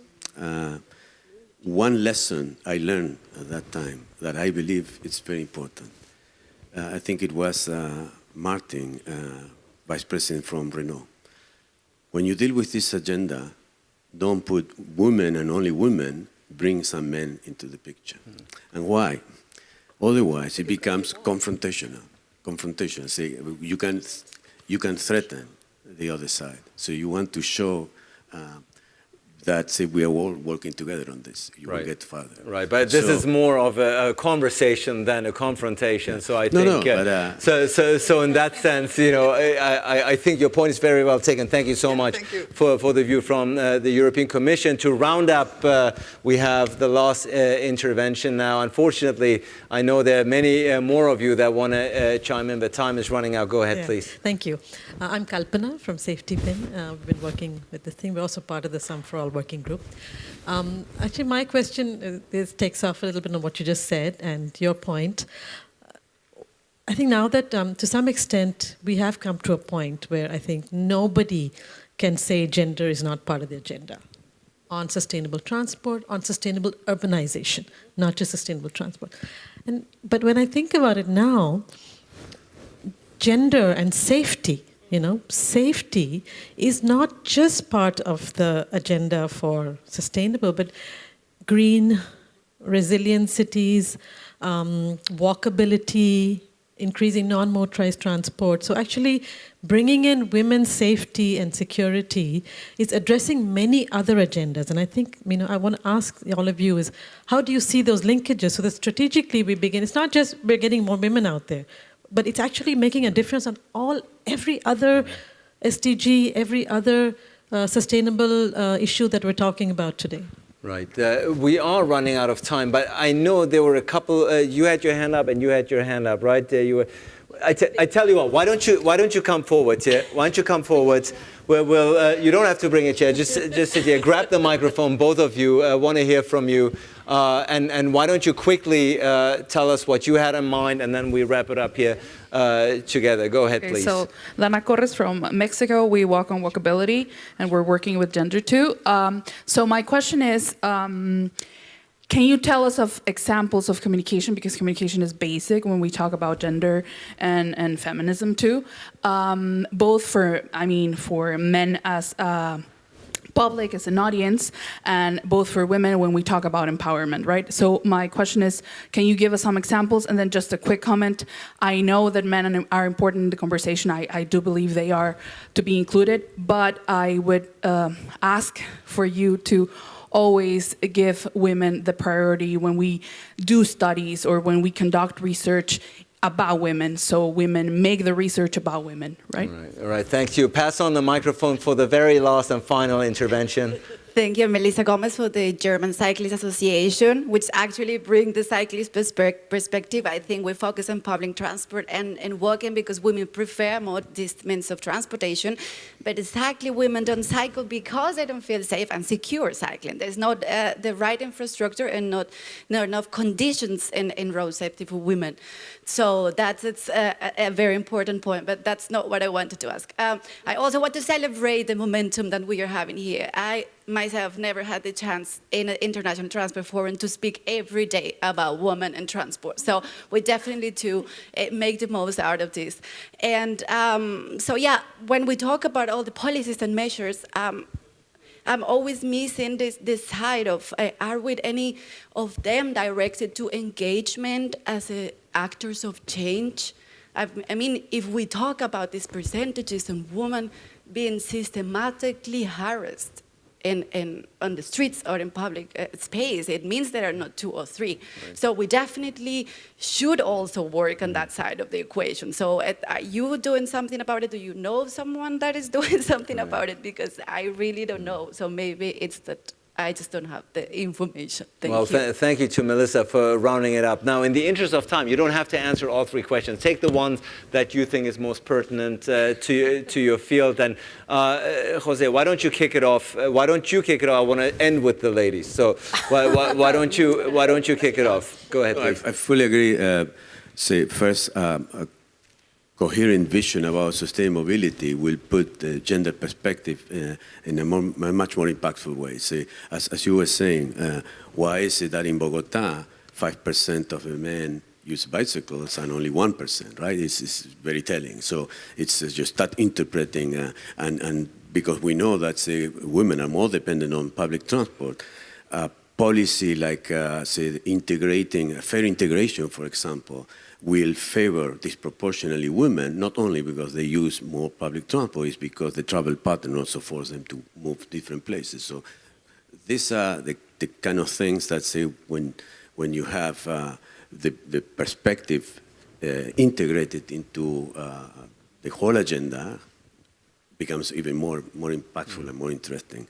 One lesson I learned at that time that I believe it's very important. I think it was Martin, Vice President from Renault. When you deal with this agenda, don't put women and only women, bring some men into the picture. And why? Otherwise, it becomes confrontational. Say, you can threaten the other side. So you want to show that, say, we are all working together on this. You will get further. Right, but this is more of a conversation than a confrontation. So I think, so in that sense, you know, I think your point is very well taken. Thank you so much for the view from the European Commission. To round up, we have the last intervention now. Unfortunately, I know there are many more of you that want to chime in, but time is running out. Go ahead, please. Thank you. I'm Kalpana from Safety Pin. We've been working with this thing. We're also part of the Some for All working group. Actually, my question takes off a little bit on what you just said and your point. I think now that to some extent we have come to a point where I think nobody can say gender is not part of the agenda on sustainable transport, on sustainable urbanization, not just sustainable transport. But when I think about it now, gender and safety, you know, safety is not just part of the agenda for sustainable, but green, resilient cities, walkability, increasing non-motorized transport. So actually bringing in women's safety and security is addressing many other agendas. And I think, you know, I want to ask all of you is, how do you see those linkages so that strategically we begin? It's not just we're getting more women out there, but it's actually making a difference on every other SDG, every other sustainable issue that we're talking about today. Right. We are running out of time, but I know there were a couple. You had your hand up, and you had your hand up, right? You were. I tell you what. Why don't you come forward here? Why don't you come forward? You don't have to bring a chair. Just sit here. Grab the microphone, both of you. I want to hear from you. And why don't you quickly tell us what you had in mind, and then we wrap it up here together. Go ahead, please. So Lana Corres from Mexico. We walk on walkability, and we're working with gender too. So my question is, can you tell us of examples of communication, because communication is basic when we talk about gender and feminism too, both for men as public, as an audience, and both for women when we talk about empowerment, right? So my question is, can you give us some examples? And then just a quick comment. I know that men are important in the conversation. I do believe they are to be included, but I would ask for you to always give women the priority when we do studies or when we conduct research about women, so women make the research about women, right? All right, thank you. Pass on the microphone for the very last and final intervention. Thank you, Melissa Gomez, for the German Cyclist Association, which actually brings the cyclist perspective. I think we focus on public transport and walking because women prefer more these means of transportation. But exactly, women don't cycle because they don't feel safe and secure cycling. There's not the right infrastructure and not enough conditions in road safety for women. So it's a very important point, but that's not what I wanted to ask. I also want to celebrate the momentum that we are having here. I myself never had the chance in an international transport forum to speak every day about women and transport. So we definitely to make the most out of this. And so yeah, when we talk about all the policies and measures, I'm always missing this side of, are with any of them directed to engagement as actors of change? I mean, if we talk about these percentages of women being systematically harassed on the streets or in public space, it means there are not 2 or 3. Right. So we definitely should also work on that side of the equation. So are you doing something about it? Do you know someone that is doing something about it? Because I really don't know. So maybe it's that I just don't have the information. Thank you to Melissa for rounding it up. Now, in the interest of time, you don't have to answer all 3 questions. Take the ones that you think is most pertinent to your field. And Jose, why don't you kick it off? I want to end with the ladies. So why don't you kick it off? Go ahead, please. I fully agree. First, a coherent vision about sustainability will put the gender perspective in a much more impactful way. As you were saying, why is it that in Bogota, 5% of the men use bicycles and only 1%, right? It's very telling. So it's just start interpreting, and because we know that women are more dependent on public transport, policy like, integrating, fair integration, for example, will favor disproportionately women, not only because they use more public transport, it's because the travel pattern also forces them to move different places. So these are the kind of things that when you have the perspective integrated into the whole agenda, becomes even more impactful and more interesting.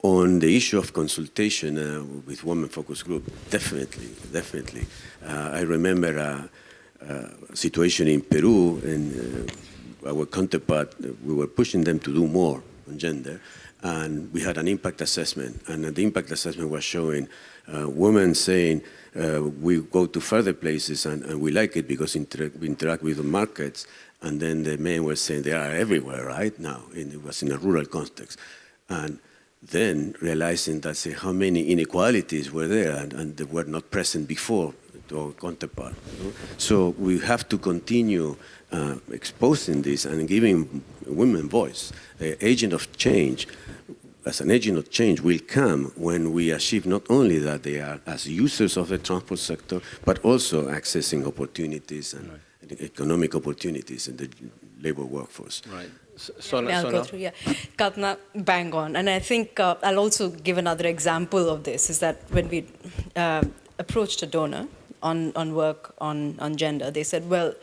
On the issue of consultation with women focus group, definitely. I remember a situation in Peru, and our counterpart, we were pushing them to do more on gender, and we had an impact assessment, and the impact assessment was showing women saying, we go to further places and we like it because we interact with the markets, and then the men were saying they are everywhere right now, and it was in a rural context. And then realizing that how many inequalities were there and they were not present before to our counterpart. So we have to continue exposing this and giving women voice. Agent of change, as an agent of change, will come when we achieve not only that they are as users of the transport sector, but also accessing opportunities and economic opportunities in the labor workforce. Right. I'll go through, Kalpana, bang on. And I think I'll also give another example of this, is that when we approached a donor on work on gender, they said, well,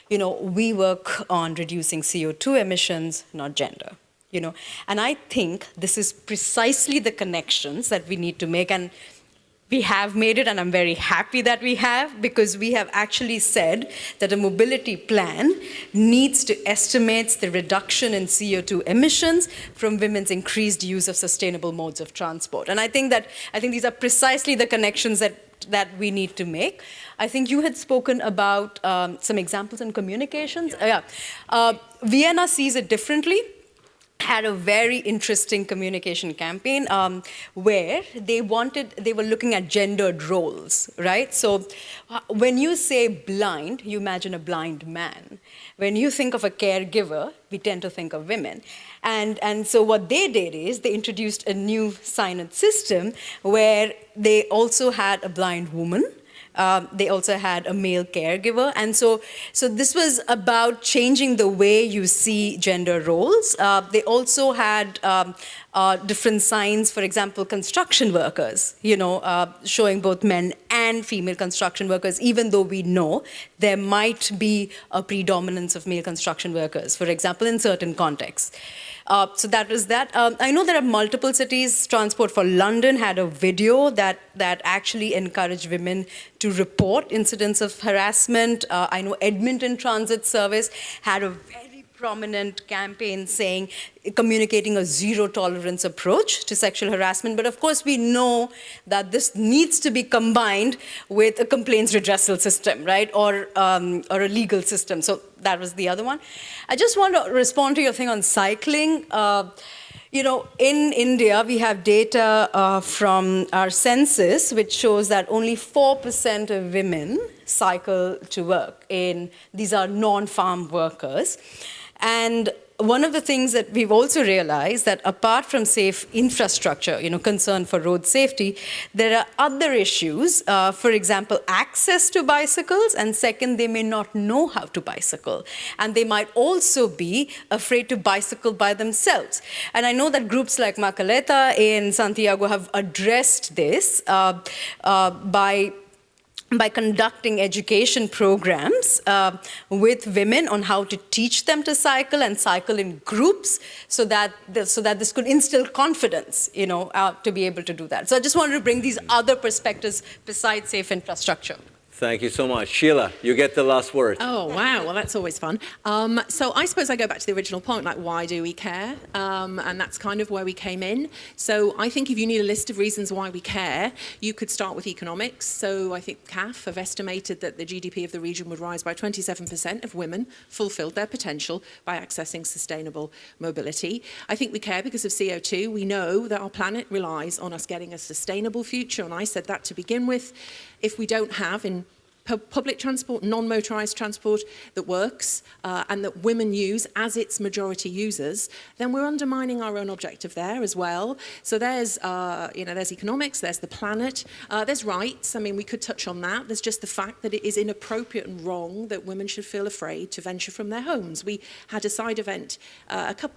we work on reducing CO2 emissions, not gender. And I think this is precisely the connections that we need to make, and we have made it, and I'm very happy that we have, because we have actually said that a mobility plan needs to estimate the reduction in CO2 emissions from women's increased use of sustainable modes of transport. And I think these are precisely the connections that we need to make. I think you had spoken about some examples in communications. Vienna sees it differently. Had a very interesting communication campaign where they were looking at gendered roles, right? So when you say blind, you imagine a blind man. When you think of a caregiver, we tend to think of women. And so what they did is they introduced a new sign-in system where they also had a blind woman. They also had a male caregiver. And so this was about changing the way you see gender roles. They also had different signs, for example, construction workers, showing both men and female construction workers, even though we know there might be a predominance of male construction workers, for example, in certain contexts. So that was that. I know there are multiple cities. Transport for London had a video that actually encouraged women to report incidents of harassment. I know Edmonton Transit Service had a very prominent campaign communicating a zero tolerance approach to sexual harassment. But of course, we know that this needs to be combined with a complaints redressal system, right? Or a legal system. So that was the other one. I just want to respond to your thing on cycling. In India, we have data from our census, which shows that only 4% of women cycle to work. These are non-farm workers. And one of the things that we've also realized that apart from safe infrastructure, concern for road safety, there are other issues. For example, access to bicycles, and second, they may not know how to bicycle. And they might also be afraid to bicycle by themselves. And I know that groups like Macaleta in Santiago have addressed this by conducting education programs with women on how to teach them to cycle and cycle in groups so that this could instill confidence, to be able to do that. So I just wanted to bring these other perspectives besides safe infrastructure. Thank you so much. Sheila, you get the last word. Oh, wow. Well, that's always fun. So I suppose I go back to the original point, like, why do we care? And that's kind of where we came in. So I think if you need a list of reasons why we care, you could start with economics. So I think CAF have estimated that the GDP of the region would rise by 27% if women fulfilled their potential by accessing sustainable mobility. I think we care because of CO2. We know that our planet relies on us getting a sustainable future. And I said that to begin with. If we don't have in public transport, non-motorised transport that works and that women use as its majority users, then we're undermining our own objective there as well. So there's economics, there's the planet, there's rights. I mean, we could touch on that. There's just the fact that it is inappropriate and wrong that women should feel afraid to venture from their homes. We had a side event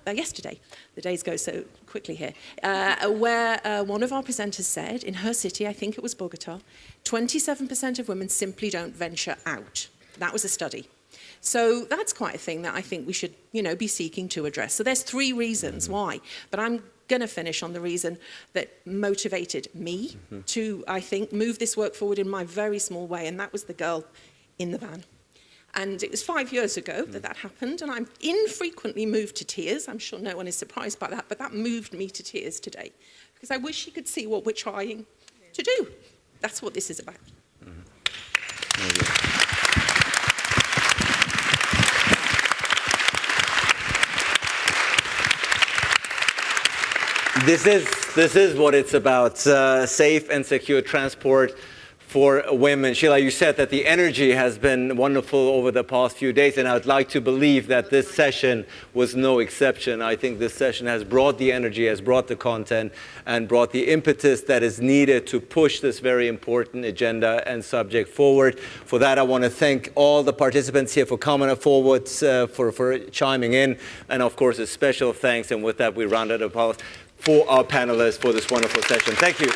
yesterday, the days go so quickly here, where one of our presenters said in her city, I think it was Bogota, 27% of women simply don't venture out. That was a study. So that's quite a thing that I think we should, be seeking to address. So there's 3 reasons why, but I'm going to finish on the reason that motivated me to, I think, move this work forward in my very small way, and that was the girl in the van. And it was 5 years ago that happened, and I'm infrequently moved to tears. I'm sure no one is surprised by that, but that moved me to tears today, because I wish you could see what we're trying to do. That's what this is about. This is what it's about, safe and secure transport for women. Sheila, you said that the energy has been wonderful over the past few days, and I would like to believe that this session was no exception. I think this session has brought the energy, has brought the content, and brought the impetus that is needed to push this very important agenda and subject forward. For that, I want to thank all the participants here for coming forward, for chiming in, and of course, a special thanks, and with that, we round it up for our panelists for this wonderful session. Thank you.